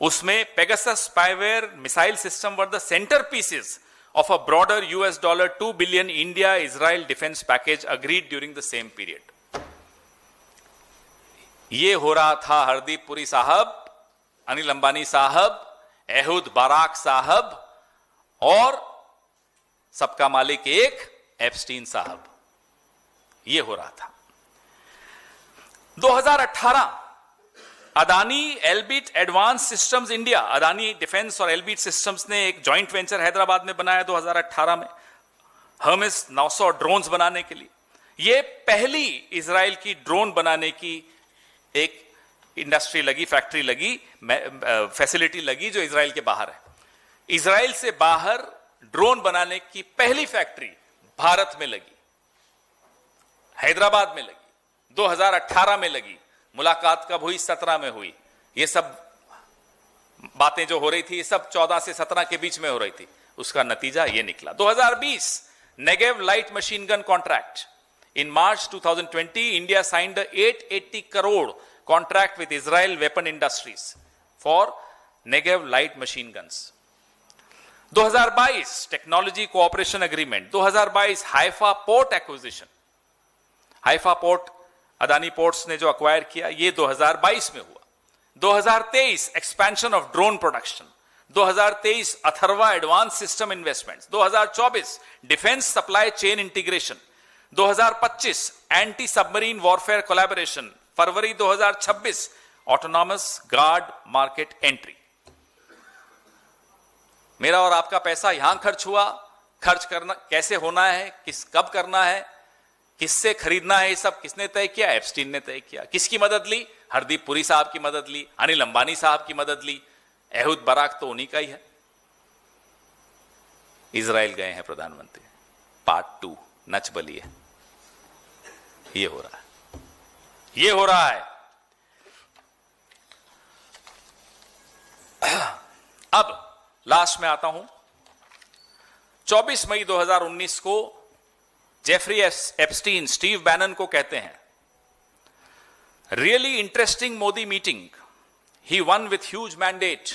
उसमें Pegasus spyware missile system were the centre pieces of a broader $2 billion India-Israel defense package agreed during the same period। ये हो रहा था हरदीप पुरी साहब, अनिल अंबानी साहब, एहुद बाराक साहब और सबका मालिक एक एप्स्टीन साहब। ये हो रहा था। 2018 Adani Elbit advance systems India, Adani defence और एल्बिट सिस्टम्स ने एक जॉइंट वेंचर हैदराबाद में बनाया 2018 में, हर्मेस 900 ड्रोन्स बनाने के लिए। यह पहली इजराइल की ड्रोन बनाने की एक इंडस्ट्री लगी, फैक्ट्री लगी, फैसिलिटी लगी जो इजराइल के बाहर है। इजराइल से बाहर ड्रोन बनाने की पहली फैक्ट्री भारत में लगी, हैदराबाद में लगी, 2018 में लगी। मुलाकात कब हुई? 17 में हुई। ये सब बातें जो हो रही थी, ये सब 14 से 17 के बीच में हो रही थी। उसका नतीजा ये निकला। 2020 Negev light machine gun contract. In March 2020 India signed 880 crore contract with Israel weapon industries for Negev light machine guns. 2022 technology cooperation agreement. 2022 Haifa port acquisition. Haifa port Adani ports ने जो अक्वायर किया, ये 2022 में हुआ। 2023 expansion of drone production. 2023 Atharva advance system investments. 2024 defence supply chain integration. 2025 anti submarine warfare collaboration. February 2026 autonomous guard market entry. मेरा और आपका पैसा यहां खर्च हुआ। खर्च करना कैसे होना है, कब करना है, किससे खरीदना है, ये सब किसने तय किया? एप्स्टीन ने तय किया। किसकी मदद ली? हरदीप पुरी साहब की मदद ली, अनिल अंबानी साहब की मदद ली, एहुद बाराक तो उन्हीं का ही है। इजराइल गए हैं प्रधानमंत्री। पार्ट 2 नच बलिए। ये हो रहा है, ये हो रहा है। अब लास्ट में आता हूं। 24 मई 2019 को जेफरी एप्स्टीन स्टीव बैनन को कहते हैं, really interesting Modi meeting, he won with huge mandate,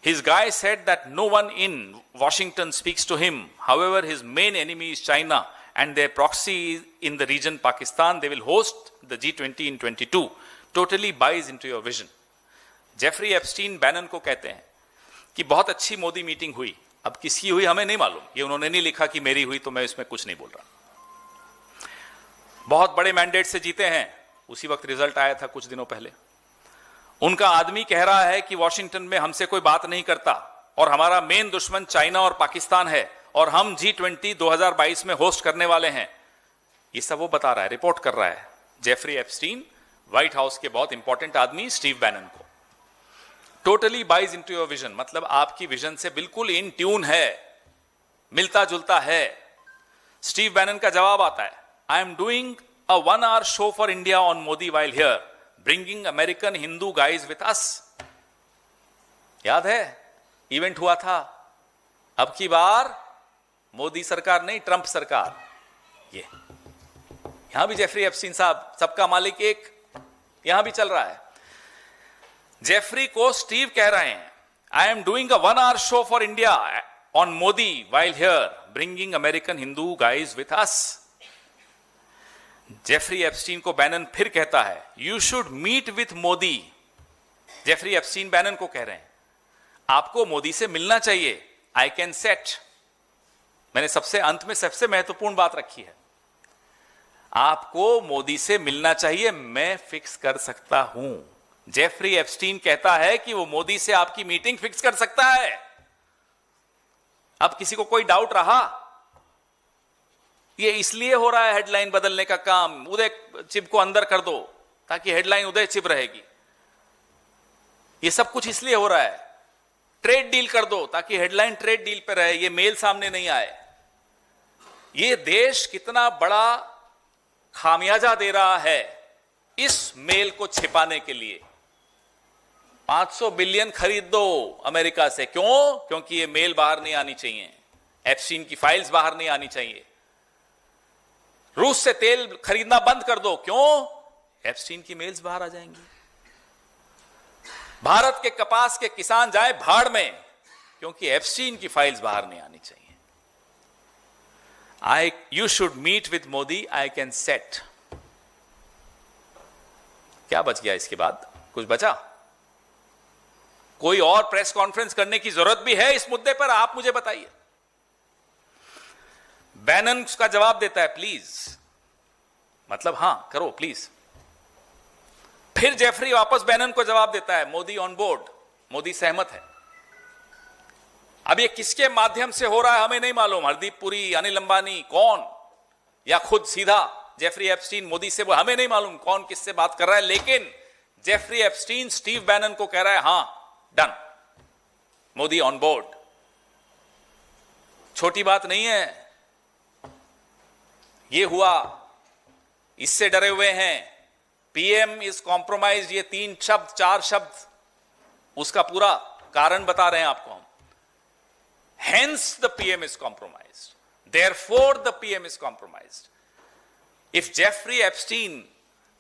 his guy said that no one in Washington speaks to him, however his main enemy is China and their proxy in the region Pakistan, they will host the G20 in 22, totally buys into your vision. Jeffrey Epstein Bannon को कहते हैं कि बहुत अच्छी मोदी मीटिंग हुई। अब किसकी हुई हमें नहीं मालूम, ये उन्होंने नहीं लिखा कि मेरी हुई, तो मैं इसमें कुछ नहीं बोल रहा। बहुत बड़े मैंडेट से जीते हैं, उसी वक्त रिजल्ट आया था कुछ दिनों पहले। उनका आदमी कह रहा है कि वॉशिंगटन में हमसे कोई बात नहीं करता और हमारा मेन दुश्मन चाइना और पाकिस्तान है और हम G20 2022 में होस्ट करने वाले हैं। ये सब वो बता रहा है, रिपोर्ट कर रहा है जेफरी एप्स्टीन, व्हाइट हाउस के बहुत इंपॉर्टेंट आदमी स्टीव बैनन को। Totally buys into your vision, मतलब आपकी विजन से बिल्कुल इन ट्यून है, मिलता जुलता है। स्टीव बैनन का जवाब आता है, आई am doing a 1 hour show for India on Modi while here, bringing American Hindu guys with अस। याद है इवेंट हुआ था, अब की बार मोदी सरकार नहीं, ट्रंप सरकार। ये यहां भी जेफरी एप्स्टीन साहब, सबका मालिक एक, यहां भी चल रहा है। जेफरी को स्टीव कह रहे हैं, I am doing a 1 hour show for India on Modi while here, bringing American Hindu guys with us. Jeffrey Epstein को बैनन फिर कहता है, you should meet with Modi. Jeffrey Epstein Bannon को कह रहे हैं, आपको मोदी से मिलना चाहिए, आई कैन सेट। मैंने सबसे अंत में सबसे महत्वपूर्ण बात रखी है, आपको मोदी से मिलना चाहिए, मैं फिक्स कर सकता हूं। जेफरी एप्स्टीन कहता है कि वो मोदी से आपकी मीटिंग फिक्स कर सकता है। अब किसी को कोई डाउट रहा? ये इसलिए हो रहा है हेडलाइन बदलने का काम, उदय चिब को अंदर कर दो ताकि हेडलाइन उदय चिब रहेगी। ये सब कुछ इसलिए हो रहा है, ट्रेड डील कर दो ताकि हेडलाइन ट्रेड डील पे रहे, ये मेल सामने नहीं आए। ये देश कितना बड़ा खामियाजा दे रहा है इस मेल को छिपाने के लिए। 500 बिलियन खरीद दो अमेरिका से, क्यों? क्योंकि ये मेल बाहर नहीं आनी चाहिए, एप्स्टीन की फाइल्स बाहर नहीं आनी चाहिए। रूस से तेल खरीदना बंद कर दो, क्यों? एप्स्टीन की मेल्स बाहर आ जाएंगी। भारत के कपास के किसान जाए भाड़ में, क्योंकि एप्स्टीन की फाइल्स बाहर नहीं आनी चाहिए। You should meet with Modi, I can set। क्या बच गया इसके बाद? कुछ बचा? कोई और प्रेस कॉन्फ्रेंस करने की जरूरत भी है इस मुद्दे पर? आप मुझे बताइए। बैनन का जवाब देता है, प्लीज, मतलब हां करो प्लीज। फिर जेफरी वापस बैनन को जवाब देता है, मोदी ऑन बोर्ड, मोदी सहमत है। अब ये किसके माध्यम से हो रहा है हमें नहीं मालूम, हरदीप पुरी, अनिल अंबानी, कौन, या खुद सीधा जेफरी एप्स्टीन मोदी से, वो हमें नहीं मालूम कौन किससे बात कर रहा है। लेकिन जेफरी एप्स्टीन स्टीव बैनन को कह रहा है, हां डन, मोदी ऑन बोर्ड। छोटी बात नहीं है, ये हुआ, इससे डरे हुए हैं। पीएम इज कॉम्प्रोमाइज, ये 3 शब्द 4 शब्द, उसका पूरा कारण बता रहे हैं आपको हम। Hence the PM is compromised. Therefore the PM is compromised. If Jeffrey Epstein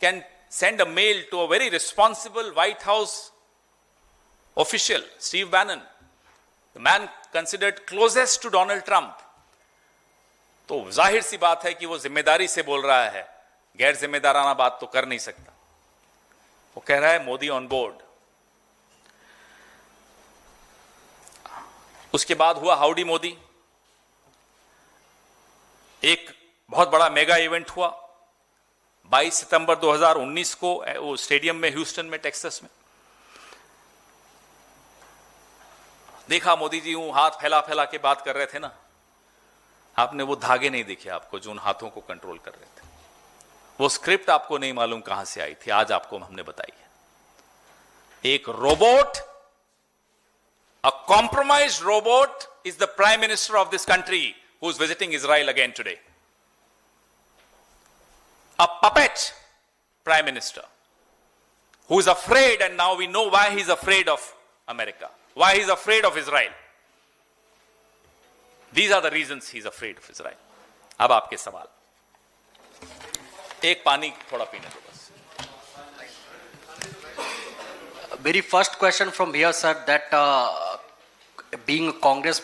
can send a mail to a very responsible White House official, Steve Bannon, the man considered closest to Donald Trump, तो जाहिर सी बात है कि वो जिम्मेदारी से बोल रहा है, गैर जिम्मेदाराना बात तो कर नहीं सकता। वो कह रहा है मोदी ऑन बोर्ड। उसके बाद हुआ हाउडी मोदी, एक बहुत बड़ा मेगा इवेंट हुआ 22 सितंबर 2019 को वो स्टेडियम में, ह्यूस्टन में, टेक्सास में। देखा मोदी जी यूं हाथ फैला फैला के बात कर रहे थे ना, आपने वो धागे नहीं देखे आपको जो उन हाथों को कंट्रोल कर रहे थे। वो स्क्रिप्ट आपको नहीं मालूम कहां से आई थी, आज आपको हमने बताई है। एक robot, a compromised robot is the prime minister of this country who is visiting Israel again today. A puppet prime minister who is afraid, and now we know why he's afraid of America, why he's afraid of Israel. These are the reasons he's afraid of Israel. अब आपके सवाल, एक पानी थोड़ा पीने दो बस। Very first question from here, sir, that being a Congress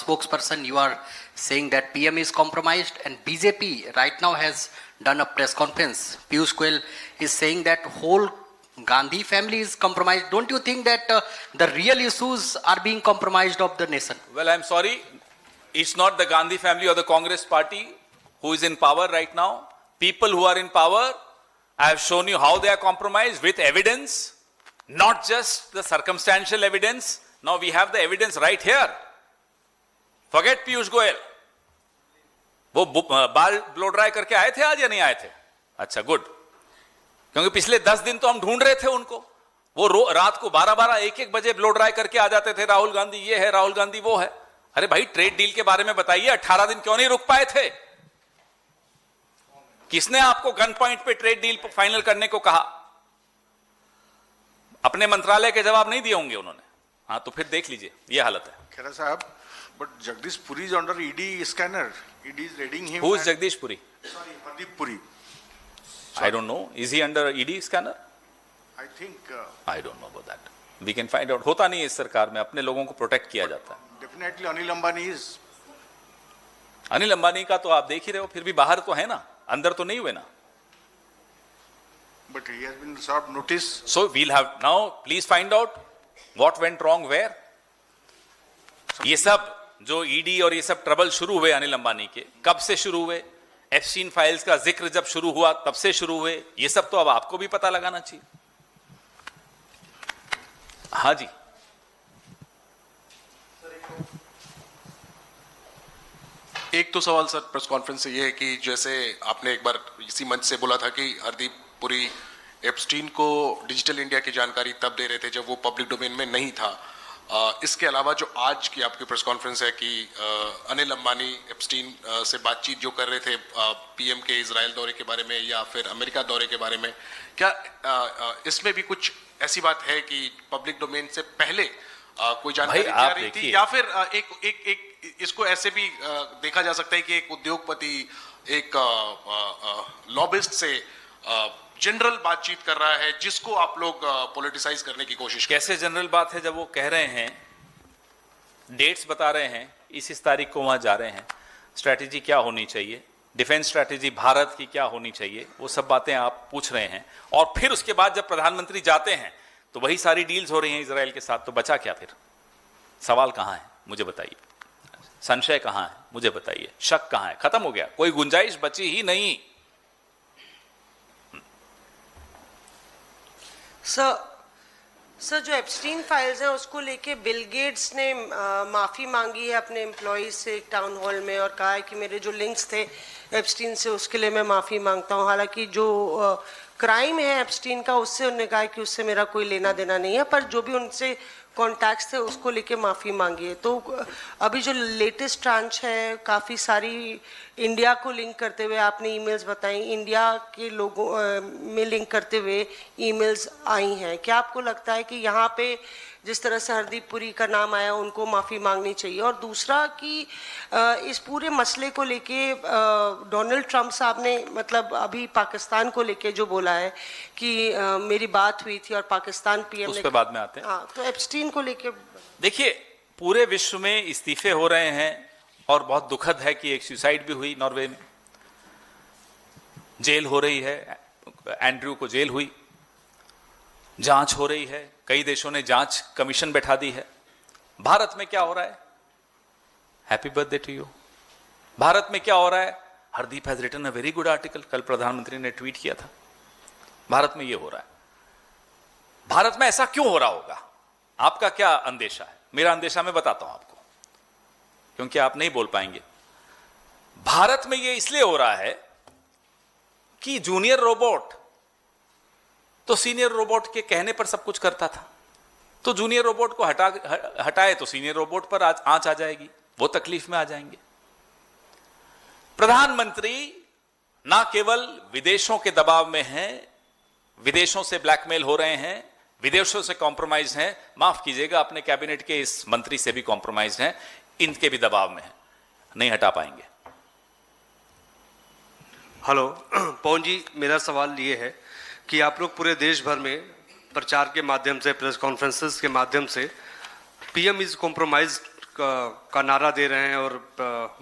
spokesperson, you are saying that PM is compromised, and BJP right now has done a press conference. Piyush Goyal is saying that whole Gandhi family is compromised. Don't you think that the real issues are being compromised of the nation? Well, I'm sorry, it's not the Gandhi family or the Congress party who is in power right now. People who are in power I have shown you how they are compromised with evidence, not just the circumstantial evidence. Now we have the evidence right here. Forget Piyush Goyal. वो बाल ब्लो ड्राई करके आए थे आज या नहीं आए थे? अच्छा, गुड, क्योंकि पिछले 10 दिन तो हम ढूंढ रहे थे उनको। वो रात को 12-12, 1-1 बजे ब्लो ड्राई करके आ जाते थे, राहुल गांधी ये है, राहुल गांधी वो है। अरे भाई, ट्रेड डील के बारे में बताइए, 18 दिन क्यों नहीं रुक पाए थे? किसने आपको गन पॉइंट पे ट्रेड डील फाइनल करने को कहा? अपने मंत्रालय के जवाब नहीं दिए होंगे उन्होंने। हाँ, तो फिर देख लीजिए, ये हालत है। खेरा साहब, but Jagdish Puri is under ED scanner. ED is raiding him. Who is Jagdish Puri? Sorry, Hardeep Puri. I don't know. Is he under ED scanner? I think I don't know about that. We can find out. होता नहीं है इस सरकार में, अपने लोगों को प्रोटेक्ट किया जाता है। definitely Anil Ambani is. Anil Ambani का तो आप देख ही रहे हो, फिर भी बाहर तो है ना, अंदर तो नहीं हुए ना। But he has been served notice. So we'll have now. Please find out what went wrong where. ये सब जो ईडी और ये सब ट्रबल शुरू हुए अनिल अंबानी के, कब से शुरू हुए? एप्स्टीन फाइल्स का जिक्र जब शुरू हुआ तब से शुरू हुए। ये सब तो अब आपको भी पता लगाना चाहिए। हाँ जी, एक तो सवाल सर प्रेस कॉन्फ्रेंस से ये है कि जैसे आपने एक बार इसी मंच से बोला था कि हरदीप पुरी एप्स्टीन को डिजिटल इंडिया की जानकारी तब दे रहे थे जब वो पब्लिक डोमेन में नहीं था। इसके अलावा जो आज की आपकी प्रेस कॉन्फ्रेंस है कि अनिल अंबानी एप्स्टीन से बातचीत जो कर रहे थे पीएम के इजराइल दौरे के बारे में या फिर अमेरिका दौरे के बारे में, क्या इसमें भी कुछ ऐसी बात है कि पब्लिक डोमेन से पहले कोई जानकारी दी जा रही थी, या फिर एक इसको ऐसे भी देखा जा सकता है कि एक उद्योगपति एक लॉबिस्ट से जनरल बातचीत कर रहा है जिसको आप लोग पॉलिटिसाइज करने की कोशिश कर रहे हैं? कैसे जनरल बात है जब वो कह रहे हैं, डेट्स बता रहे हैं, इस तारीख को वहां जा रहे हैं, स्ट्रैटेजी क्या होनी चाहिए, डिफेंस स्ट्रैटेजी भारत की क्या होनी चाहिए, वो सब बातें आप पूछ रहे हैं। और फिर उसके बाद जब प्रधानमंत्री जाते हैं तो वही सारी डील्स हो रही हैं इजराइल के साथ। तो बचा क्या फिर? सवाल कहां है मुझे बताइए, संशय कहां है मुझे बताइए, शक कहां है? खत्म हो गया, कोई गुंजाइश बची ही नहीं। सर जो एप्स्टीन फाइल्स हैं उसको लेके बिल गेट्स ने माफ़ी मांगी है अपने एम्प्लॉयज से एक टाउन हॉल में, और कहा है कि मेरे जो लिंक्स थे एप्स्टीन से उसके लिए मैं माफ़ी मांगता हूं। हालांकि जो क्राइम है एप्स्टीन का उससे उन्होंने कहा है कि उससे मेरा कोई लेना देना नहीं है, पर जो भी उनसे कॉन्टैक्ट्स थे उसको लेके माफ़ी मांगी है। तो अभी जो लेटेस्ट ट्रांच है, काफ़ी सारी इंडिया को लिंक करते हुए आपने ईमेल्स बताई, इंडिया के लोगों में लिंक करते हुए ईमेल्स आई हैं। क्या आपको लगता है कि यहाँ पे जिस तरह से हरदीप पुरी का नाम आया उनको माफ़ी मांगनी चाहिए? और दूसरा कि इस पूरे मसले को लेके डोनाल्ड ट्रंप साहब ने मतलब अभी पाकिस्तान को लेके जो बोला है कि मेरी बात हुई थी और पाकिस्तान पीएम उस ने, पे बाद में आते हैं। हाँ, तो एप्स्टीन को लेके देखिए, पूरे विश्व में इस्तीफे हो रहे हैं और बहुत दुखद है कि एक सुसाइड भी हुई नॉर्वे में, जेल हो रही है, एंड्रयू को जेल हुई, जांच हो रही है, कई देशों ने जांच कमीशन बैठा दी है। भारत में क्या हो रहा है? Happy birthday to you. Bharat में क्या हो रहा है? Hardeep has written a very good article, कल प्रधानमंत्री ने ट्वीट किया था। भारत में ये हो रहा है। भारत में ऐसा क्यों हो रहा होगा? आपका क्या अंदेशा है? मेरा अंदेशा मैं बताता हूं आपको, क्योंकि आप नहीं बोल पाएंगे। भारत में ये इसलिए हो रहा है कि जूनियर रोबोट तो सीनियर रोबोट के कहने पर सब कुछ करता था, तो जूनियर रोबोट को हटाए तो सीनियर रोबोट पर आंच आ जाएगी, वो तकलीफ में आ जाएंगे। प्रधानमंत्री ना केवल विदेशों के दबाव में हैं, विदेशों से ब्लैकमेल हो रहे हैं, विदेशों से कॉम्प्रोमाइज हैं, माफ कीजिएगा अपने कैबिनेट के इस मंत्री से भी कॉम्प्रोमाइज हैं, इनके भी दबाव में हैं, नहीं हटा पाएंगे। हेलो पवन जी, मेरा सवाल ये है कि आप लोग पूरे देश भर में प्रचार के माध्यम से, प्रेस कॉन्फ्रेंसेस के माध्यम से पीएम इज कॉम्प्रोमाइज का नारा दे रहे हैं और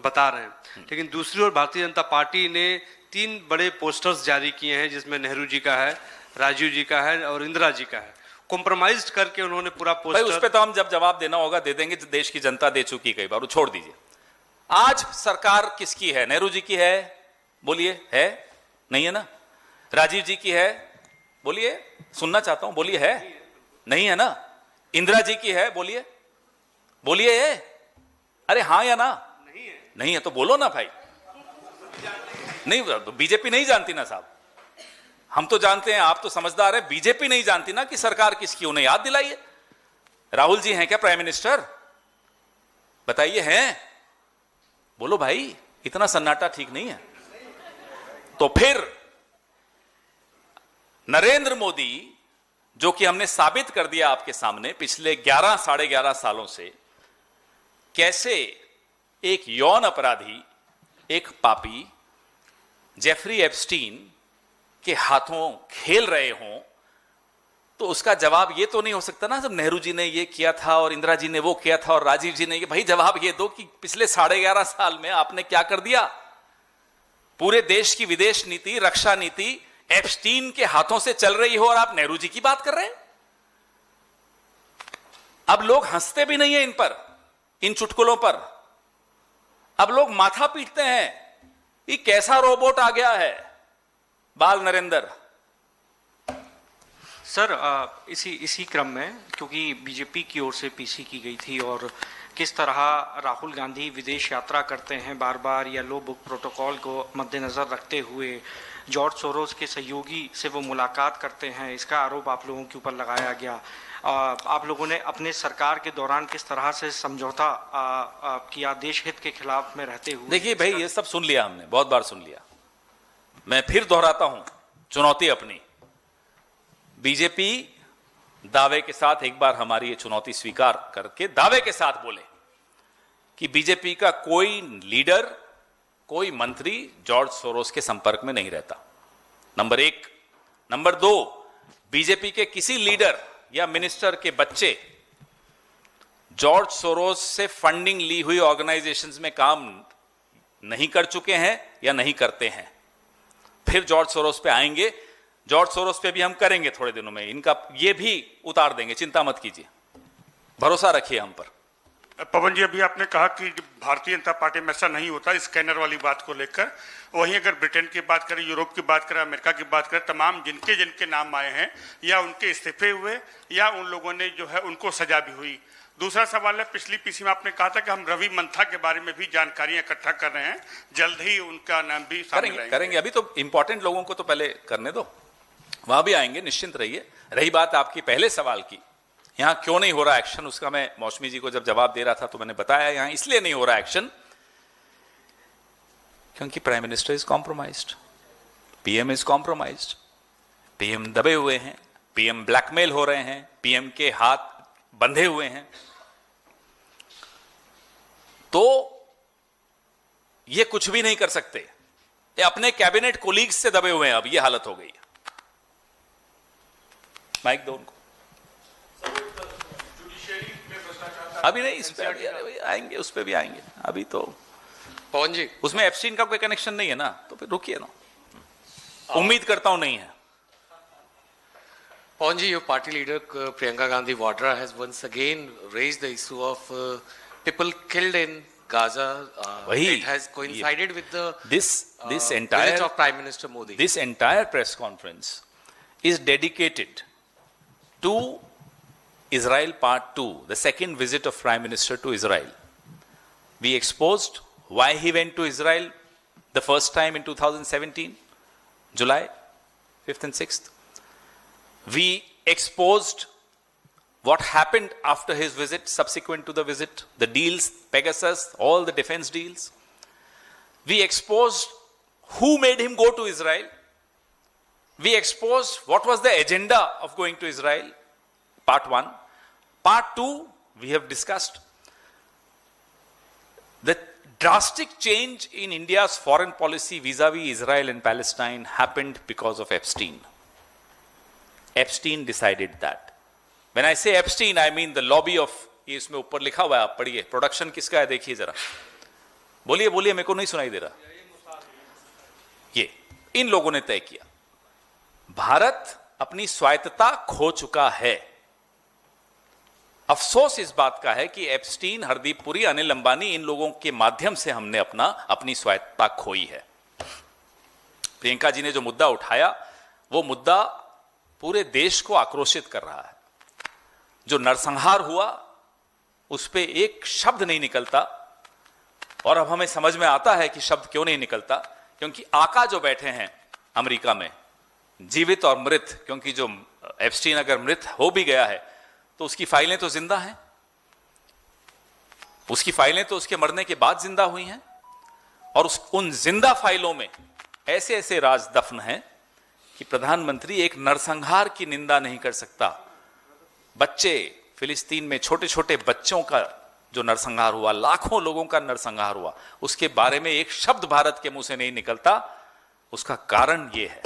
बता रहे हैं, लेकिन दूसरी ओर भारतीय जनता पार्टी ने 3 बड़े पोस्टर्स जारी किए हैं जिसमें नेहरू जी का है, राजीव जी का है और इंदिरा जी का है। कॉम्प्रोमाइज करके उन्होंने पूरा पोस्टर, उस पर तो हम जब जवाब देना होगा दे देंगे, जो देश की जनता दे चुकी कई बार, वो छोड़ दीजिए। आज सरकार किसकी है? नेहरू जी की है? बोलिए, है? नहीं है ना? राजीव जी की है, बोलिए, सुनना चाहता हूं, बोलिए। है नहीं है ना? इंदिरा जी की है, बोलिए बोलिए। अरे हाँ या ना? नहीं है तो बोलो ना भाई। नहीं, बीजेपी नहीं जानती ना साहब, हम तो जानते हैं, आप तो समझदार है। बीजेपी नहीं जानती ना कि सरकार किसकी, उन्हें याद दिलाइए। राहुल जी हैं क्या प्राइम मिनिस्टर? बताइए हैं? बोलो भाई, इतना सन्नाटा ठीक नहीं है। तो फिर नरेंद्र मोदी, जो कि हमने साबित कर दिया आपके सामने पिछले 11 साढ़े 11 सालों से, कैसे एक यौन अपराधी, एक पापी जेफरी एप्स्टीन के हाथों खेल रहे हों, तो उसका जवाब ये तो नहीं हो सकता ना, जब नेहरू जी ने ये किया था और इंदिरा जी ने वो किया था और राजीव जी ने ये। भाई जवाब ये दो कि पिछले 11.5 साल में आपने क्या कर दिया? पूरे देश की विदेश नीति, रक्षा नीति एप्स्टीन के हाथों से चल रही हो और आप नेहरू जी की बात कर रहे हैं। अब लोग हंसते भी नहीं है इन पर, इन चुटकुलों पर। अब लोग माथा पीटते हैं, ये कैसा रोबोट आ गया है बाल नरेंद्र। सर इसी क्रम में, क्योंकि बीजेपी की ओर से पीसी की गई थी और किस तरह राहुल गांधी विदेश यात्रा करते हैं बार बार, या लो बुक प्रोटोकॉल को मद्देनजर रखते हुए जॉर्ज सोरोस के सहयोगी से वो मुलाकात करते हैं, इसका आरोप आप लोगों के ऊपर लगाया गया। आप लोगों ने अपने सरकार के दौरान किस तरह से समझौता किया देश हित के खिलाफ में रहते हुए? देखिए भाई, ये सब सुन लिया हमने, बहुत बार सुन लिया। मैं फिर दोहराता हूं चुनौती अपनी। बीजेपी दावे के साथ एक बार हमारी ये चुनौती स्वीकार करके दावे के साथ बोले कि बीजेपी का कोई लीडर, कोई मंत्री जॉर्ज सोरोस के संपर्क में नहीं रहता, नंबर 1। नंबर 2, बीजेपी के किसी लीडर या मिनिस्टर के बच्चे जॉर्ज सोरोस से फंडिंग ली हुई ऑर्गेनाइजेशंस में काम नहीं कर चुके हैं या नहीं करते हैं। फिर जॉर्ज सोरोस पे आएंगे, जॉर्ज सोरोस पे भी हम करेंगे थोड़े दिनों में, इनका ये भी उतार देंगे, चिंता मत कीजिए, भरोसा रखिए हम पर। पवन जी, अभी आपने कहा कि भारतीय जनता पार्टी में ऐसा नहीं होता, स्कैनर वाली बात को लेकर। वहीं अगर ब्रिटेन की बात करें, यूरोप की बात करें, अमेरिका की बात करें, तमाम जिनके जिनके नाम आए हैं, या उनके इस्तीफे हुए या उन लोगों ने जो है उनको सजा भी हुई। दूसरा सवाल है, पिछली पीसी में आपने कहा था कि हम रवि मंथा के बारे में भी जानकारियां इकट्ठा कर रहे हैं, जल्द ही उनका नाम भी सामने करेंगे। अभी तो इंपॉर्टेंट लोगों को तो पहले करने दो, वहां भी आएंगे, निश्चिंत रहिए। रही बात आपकी पहले सवाल की, यहां क्यों नहीं हो रहा एक्शन, उसका मैं मौसमी जी को जब जवाब दे रहा था तो मैंने बताया यहां इसलिए नहीं हो रहा एक्शन क्योंकि prime minister is compromised, PM is compromised, PM दबे हुए हैं, पीएम ब्लैकमेल हो रहे हैं, पीएम के हाथ बंधे हुए हैं। तो ये कुछ भी नहीं कर सकते, ये अपने कैबिनेट कोलीग्स से दबे हुए हैं। अब ये हालत हो गई है। माइक दो उनको। अभी नहीं, इस पे आएंगे, उस पे भी आएंगे। अभी तो पवन जी, उसमें एप्स्टीन का कोई कनेक्शन नहीं है ना, तो फिर रुकिए ना, उम्मीद करता हूं नहीं है। Pawan ji, your party leader Priyanka Gandhi Vadra has once again raised the issue of people killed in Gaza. It has coincided with the this entire visit of Prime Minister Modi. This entire press conference is dedicated to Israel Part 2, the second visit of Prime Minister to Israel. We exposed why he went to Israel the first time in 2017, July 5th and 6th. We exposed what happened after his visit, subsequent to the visit, the deals, Pegasus, all the defense deals. We exposed who made him go to Israel. We exposed what was the agenda of going to Israel, part 1. Part 2, we have discussed the drastic change in India's foreign policy vis-a-vis Israel and Palestine happened because of Epstein. Epstein decided that. When I say Epstein, I mean the lobby of, ये इसमें ऊपर लिखा हुआ है, आप पढ़िए, प्रोडक्शन किसका है देखिए जरा, बोलिए बोलिए, मेरे को नहीं सुनाई दे रहा। ये इन लोगों ने तय किया। भारत अपनी स्वायत्तता खो चुका है। अफसोस इस बात का है कि एप्स्टीन, हरदीप पुरी, अनिल अंबानी, इन लोगों के माध्यम से हमने अपनी स्वायत्तता खोई है। प्रियंका जी ने जो मुद्दा उठाया, वो मुद्दा पूरे देश को आक्रोशित कर रहा है। जो नरसंहार हुआ उस पे एक शब्द नहीं निकलता, और अब हमें समझ में आता है कि शब्द क्यों नहीं निकलता, क्योंकि आका जो बैठे हैं अमेरिका में, जीवित और मृत, क्योंकि जो एप्स्टीन अगर मृत हो भी गया है तो उसकी फाइलें तो जिंदा हैं, उसकी फाइलें तो उसके मरने के बाद जिंदा हुई हैं, और उन जिंदा फाइलों में ऐसे ऐसे राज दफन हैं कि प्रधानमंत्री एक नरसंहार की निंदा नहीं कर सकता। बच्चे, फिलिस्तीन में छोटे छोटे बच्चों का जो नरसंहार हुआ, लाखों लोगों का नरसंहार हुआ, उसके बारे में एक शब्द भारत के मुंह से नहीं निकलता। उसका कारण यह है।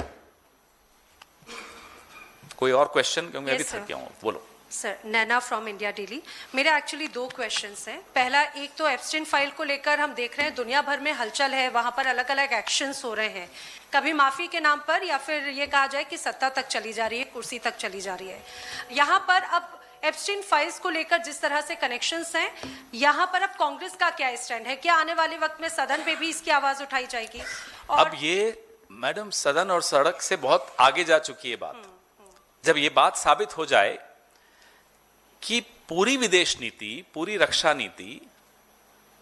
कोई और क्वेश्चन? क्योंकि अभी थक गया हूं। बोलो sir. Naina from India daily. मेरे एक्चुअली 2 क्वेश्चंस हैं। पहला, एक तो एप्स्टीन फाइल को लेकर हम देख रहे हैं दुनिया भर में हलचल है, वहां पर अलग अलग एक्शंस हो रहे हैं, कभी माफी के नाम पर या फिर ये कहा जाए कि सत्ता तक चली जा रही है, कुर्सी तक चली जा रही है। यहाँ पर अब एप्स्टीन फाइल्स को लेकर जिस तरह से कनेक्शंस हैं, यहाँ पर अब कांग्रेस का क्या स्टैंड है? क्या आने वाले वक्त में सदन पे भी इसकी आवाज उठाई जाएगी? और अब ये मैडम सदन और सड़क से बहुत आगे जा चुकी है बात। जब ये बात साबित हो जाए कि पूरी विदेश नीति, पूरी रक्षा नीति,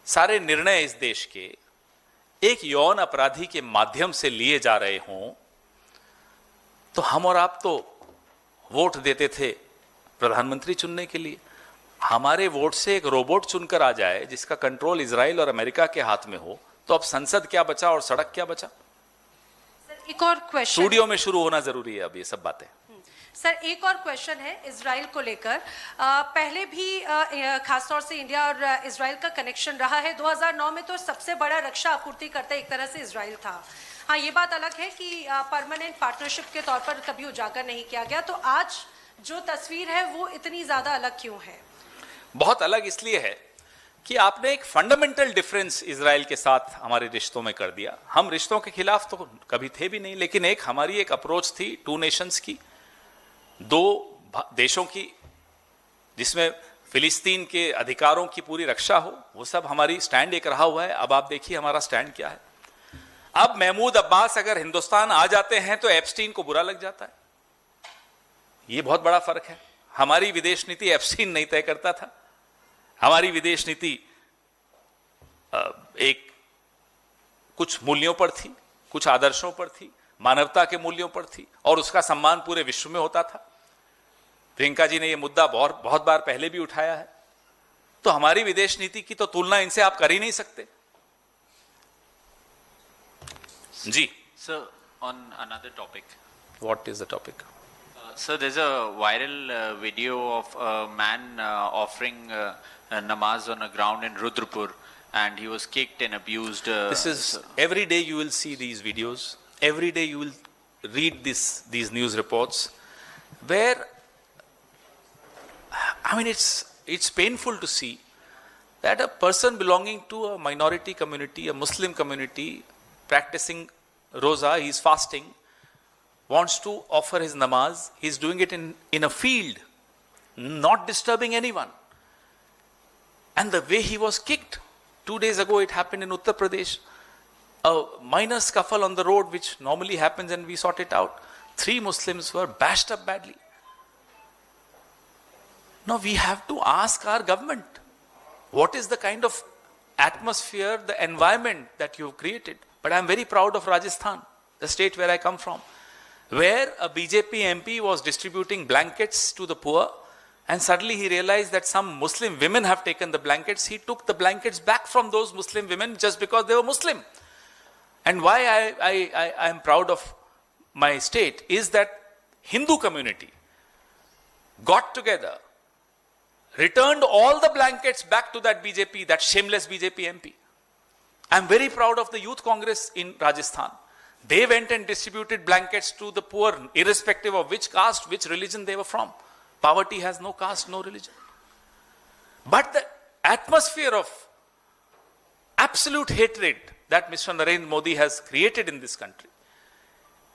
सारे निर्णय इस देश के एक यौन अपराधी के माध्यम से लिए जा रहे हों, तो हम और आप तो वोट देते थे प्रधानमंत्री चुनने के लिए। हमारे वोट से एक रोबोट चुनकर आ जाए जिसका कंट्रोल इजराइल और अमेरिका के हाथ में हो, तो अब संसद क्या बचा और सड़क क्या बचा? एक और क्वेश्चन, स्टूडियो में शुरू होना जरूरी है अब ये सब बातें। सर एक और क्वेश्चन है इजराइल को लेकर। पहले भी खासतौर से इंडिया और इजराइल का कनेक्शन रहा है। 2009 में तो सबसे बड़ा रक्षा आपूर्ति करता एक तरह से इजराइल था। हाँ, ये बात अलग है कि परमानेंट पार्टनरशिप के तौर पर कभी उजागर नहीं किया गया। तो आज जो तस्वीर है वो इतनी ज्यादा अलग क्यों है? बहुत अलग इसलिए है कि आपने एक फंडामेंटल डिफरेंस इजराइल के साथ हमारे रिश्तों में कर दिया। हम रिश्तों के खिलाफ तो कभी थे भी नहीं, लेकिन हमारी एक अप्रोच थी 2 नेशंस की, 2 देशों की, जिसमें फिलिस्तीन के अधिकारों की पूरी रक्षा हो। वो सब हमारी स्टैंड एक रहा हुआ है। अब आप देखिए हमारा स्टैंड क्या है। अब महमूद अब्बास अगर हिंदुस्तान आ जाते हैं तो एप्स्टीन को बुरा लग जाता है। ये बहुत बड़ा फर्क है। हमारी विदेश नीति एप्स्टीन नहीं तय करता था। हमारी विदेश नीति एक कुछ मूल्यों पर थी, कुछ आदर्शों पर थी, मानवता के मूल्यों पर थी, और उसका सम्मान पूरे विश्व में होता था। प्रियंका जी ने यह मुद्दा बहुत बार पहले भी उठाया है। तो हमारी विदेश नीति की तो तुलना इनसे आप कर ही नहीं सकते। जी Sir, on another topic. What is the topic? Sir, there's a viral video of a man offering namaz on a ground in Rudrapur, and he was kicked and abused. This is every day you will see these videos. Every day you will read these news reports, where I mean it's painful to see that a person belonging to a minority community, a Muslim community, practicing roza, he's fasting, wants to offer his namaz. He's doing it in a field, not disturbing anyone. And the way he was kicked, 2 days ago it happened in Uttar Pradesh. A minor scuffle on the road, which normally happens and we sort it out. 3 Muslims were bashed up badly. Now we have to ask our government, what is the kind of atmosphere, the environment that you've created? But I'm very proud of Rajasthan, the state where I come from, where a BJP MP was distributing blankets to the poor, and suddenly he realized that some Muslim women have taken the blankets. He took the blankets back from those Muslim women just because they were Muslim. And why I am proud of my state is that Hindu community got together, returned all the blankets back to that BJP, that shameless BJP MP. I'm very proud of the Youth Congress in Rajasthan. They went and distributed blankets to the poor, irrespective of which caste, which religion they were from. Poverty has no caste, no religion. But the atmosphere of absolute hatred that Mr. Narendra Modi has created in this country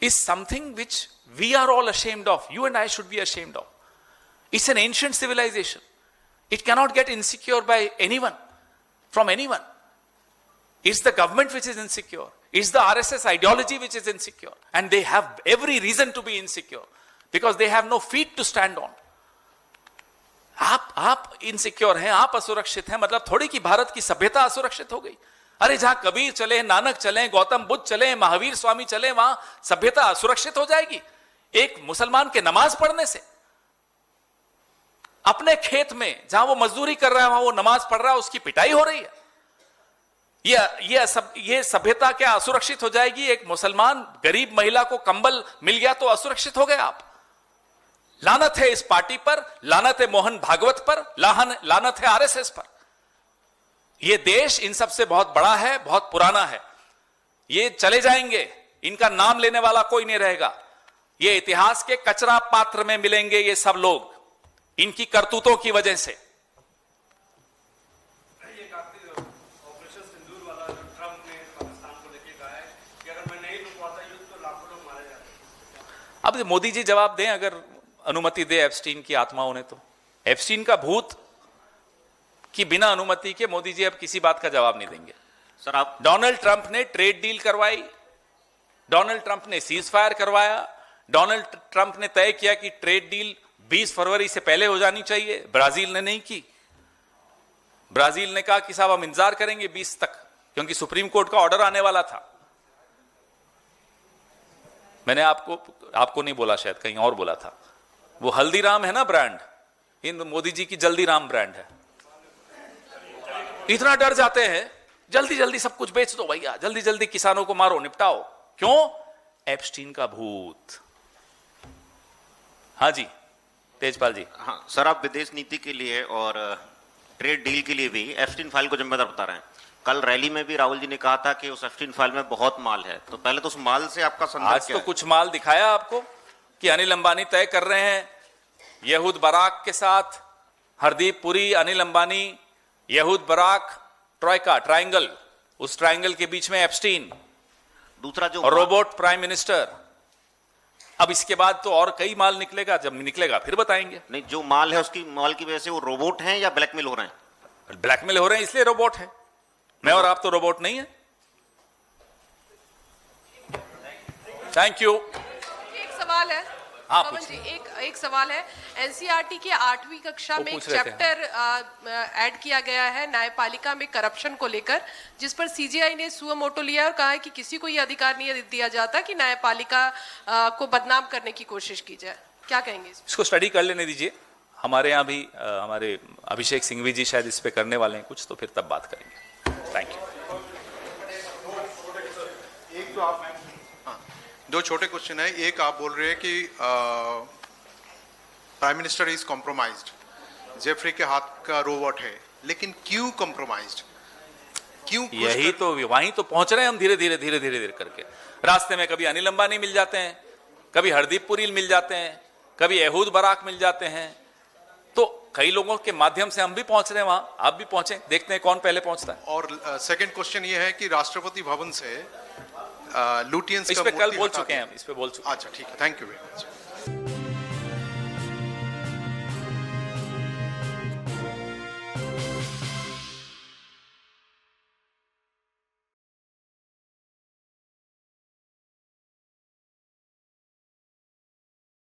is something which we are all ashamed of. You and I should be ashamed of. It's an ancient civilization. It cannot get insecure by anyone, from anyone. It's the government which is insecure. It's the RSS ideology which is insecure. And they have every reason to be insecure. Because they have no feet to stand on. आप इनसिक्योर हैं, आप असुरक्षित हैं, मतलब थोड़ी कि भारत की सभ्यता असुरक्षित हो गई। अरे जहां कबीर चले, नानक चले, गौतम बुद्ध चले, महावीर स्वामी चले, वहां सभ्यता असुरक्षित हो जाएगी एक मुसलमान के नमाज पढ़ने से? अपने खेत में जहां वो मजदूरी कर रहा है, वहां वो नमाज पढ़ रहा है, उसकी पिटाई हो रही है। ये सभ्यता क्या असुरक्षित हो जाएगी? एक मुसलमान गरीब महिला को कंबल मिल गया तो असुरक्षित हो गए आप। लानत है इस पार्टी पर, लानत है मोहन भागवत पर, लानत है आरएसएस पर। यह देश इन सबसे बहुत बड़ा है, बहुत पुराना है। ये चले जाएंगे, इनका नाम लेने वाला कोई नहीं रहेगा। ये इतिहास के कचरा पात्र में मिलेंगे ये सब लोग, इनकी करतूतों की वजह से। अब मोदी जी जवाब दें, अगर अनुमति दे एप्स्टीन की आत्माओं ने, तो एप्स्टीन का भूत की बिना अनुमति के मोदी जी अब किसी बात का जवाब नहीं देंगे। सर आप डोनाल्ड ट्रंप ने ट्रेड डील करवाई, डोनाल्ड ट्रंप ने सीज फायर करवाया, डोनाल्ड ट्रंप ने तय किया कि ट्रेड डील 20 फरवरी से पहले हो जानी चाहिए, ब्राजील ने नहीं की। ब्राजील ने कहा कि साहब हम इंतजार करेंगे 20 तक, क्योंकि सुप्रीम कोर्ट का ऑर्डर आने वाला था। मैंने आपको नहीं बोला, शायद कहीं और बोला था। वो हल्दीराम है ना ब्रांड, इन मोदी जी की जल्दीराम ब्रांड है। इतना डर जाते हैं, जल्दी जल्दी सब कुछ बेच दो भैया, जल्दी जल्दी किसानों को मारो, निपटाओ। क्यों? एप्स्टीन का भूत। हाँ जी तेजपाल जी। हाँ सर, आप विदेश नीति के लिए और ट्रेड डील के लिए भी एप्स्टीन फाइल को जिम्मेदार बता रहे हैं। कल रैली में भी राहुल जी ने कहा था कि उस एप्स्टीन फाइल में बहुत माल है, तो पहले तो उस माल से आपका संदर्भ आज क्या तो है? कुछ माल दिखाया आपको कि अनिल अंबानी तय कर रहे हैं यहूद बराक के साथ, हरदीप पुरी, अनिल अंबानी, यहूद बराक, ट्राइका ट्रायंगल, उस ट्रायंगल के बीच में एप्स्टीन, दूसरा जो और रोबोट प्राइम मिनिस्टर। अब इसके बाद तो और कई माल निकलेगा, जब निकलेगा फिर बताएंगे। नहीं, जो माल है उसकी माल की वजह से वो रोबोट हैं या ब्लैकमेल हो रहे हैं? ब्लैकमेल हो रहे हैं इसलिए रोबोट है। मैं और आप तो रोबोट नहीं है। Thank you. एक सवाल है, हाँ, पवन जी, एक सवाल है। एनसीईआरटी के 8वीं कक्षा में एक चैप्टर ऐड किया गया है न्यायपालिका में करप्शन को लेकर, जिस पर सीजीआई ने सुओ मोटो लिया और कहा है कि किसी को यह अधिकार नहीं दिया जाता कि न्यायपालिका को बदनाम करने की कोशिश की जाए। क्या कहेंगे इसको स्टडी कर लेने दीजिए। हमारे यहाँ भी हमारे अभिषेक सिंघवी जी शायद इस पे करने वाले हैं कुछ, तो फिर तब बात करेंगे। Thank you. एक तो आप, दो छोटे क्वेश्चन है। एक आप बोल रहे हैं कि prime minister is compromised, Jeffrey के हाथ का रोबोट है, लेकिन क्यों कॉम्प्रोमाइज्ड? क्यों? यही तो, वहीं तो पहुंच रहे हैं हम धीरे धीरे करके। रास्ते में कभी अनिल अंबानी मिल जाते हैं, कभी हरदीप पुरी मिल जाते हैं, कभी यहूद बराक मिल जाते हैं, तो कई लोगों के माध्यम से हम भी पहुंच रहे हैं वहां। आप भी पहुंचे, देखते हैं कौन पहले पहुंचता है। और सेकंड क्वेश्चन ये है कि राष्ट्रपति भवन से लुटियंस इस पे कल बोल चुके हैं हम, इस पे बोल चुके हैं। अच्छा ठीक है, थैंक यू वेरी मच।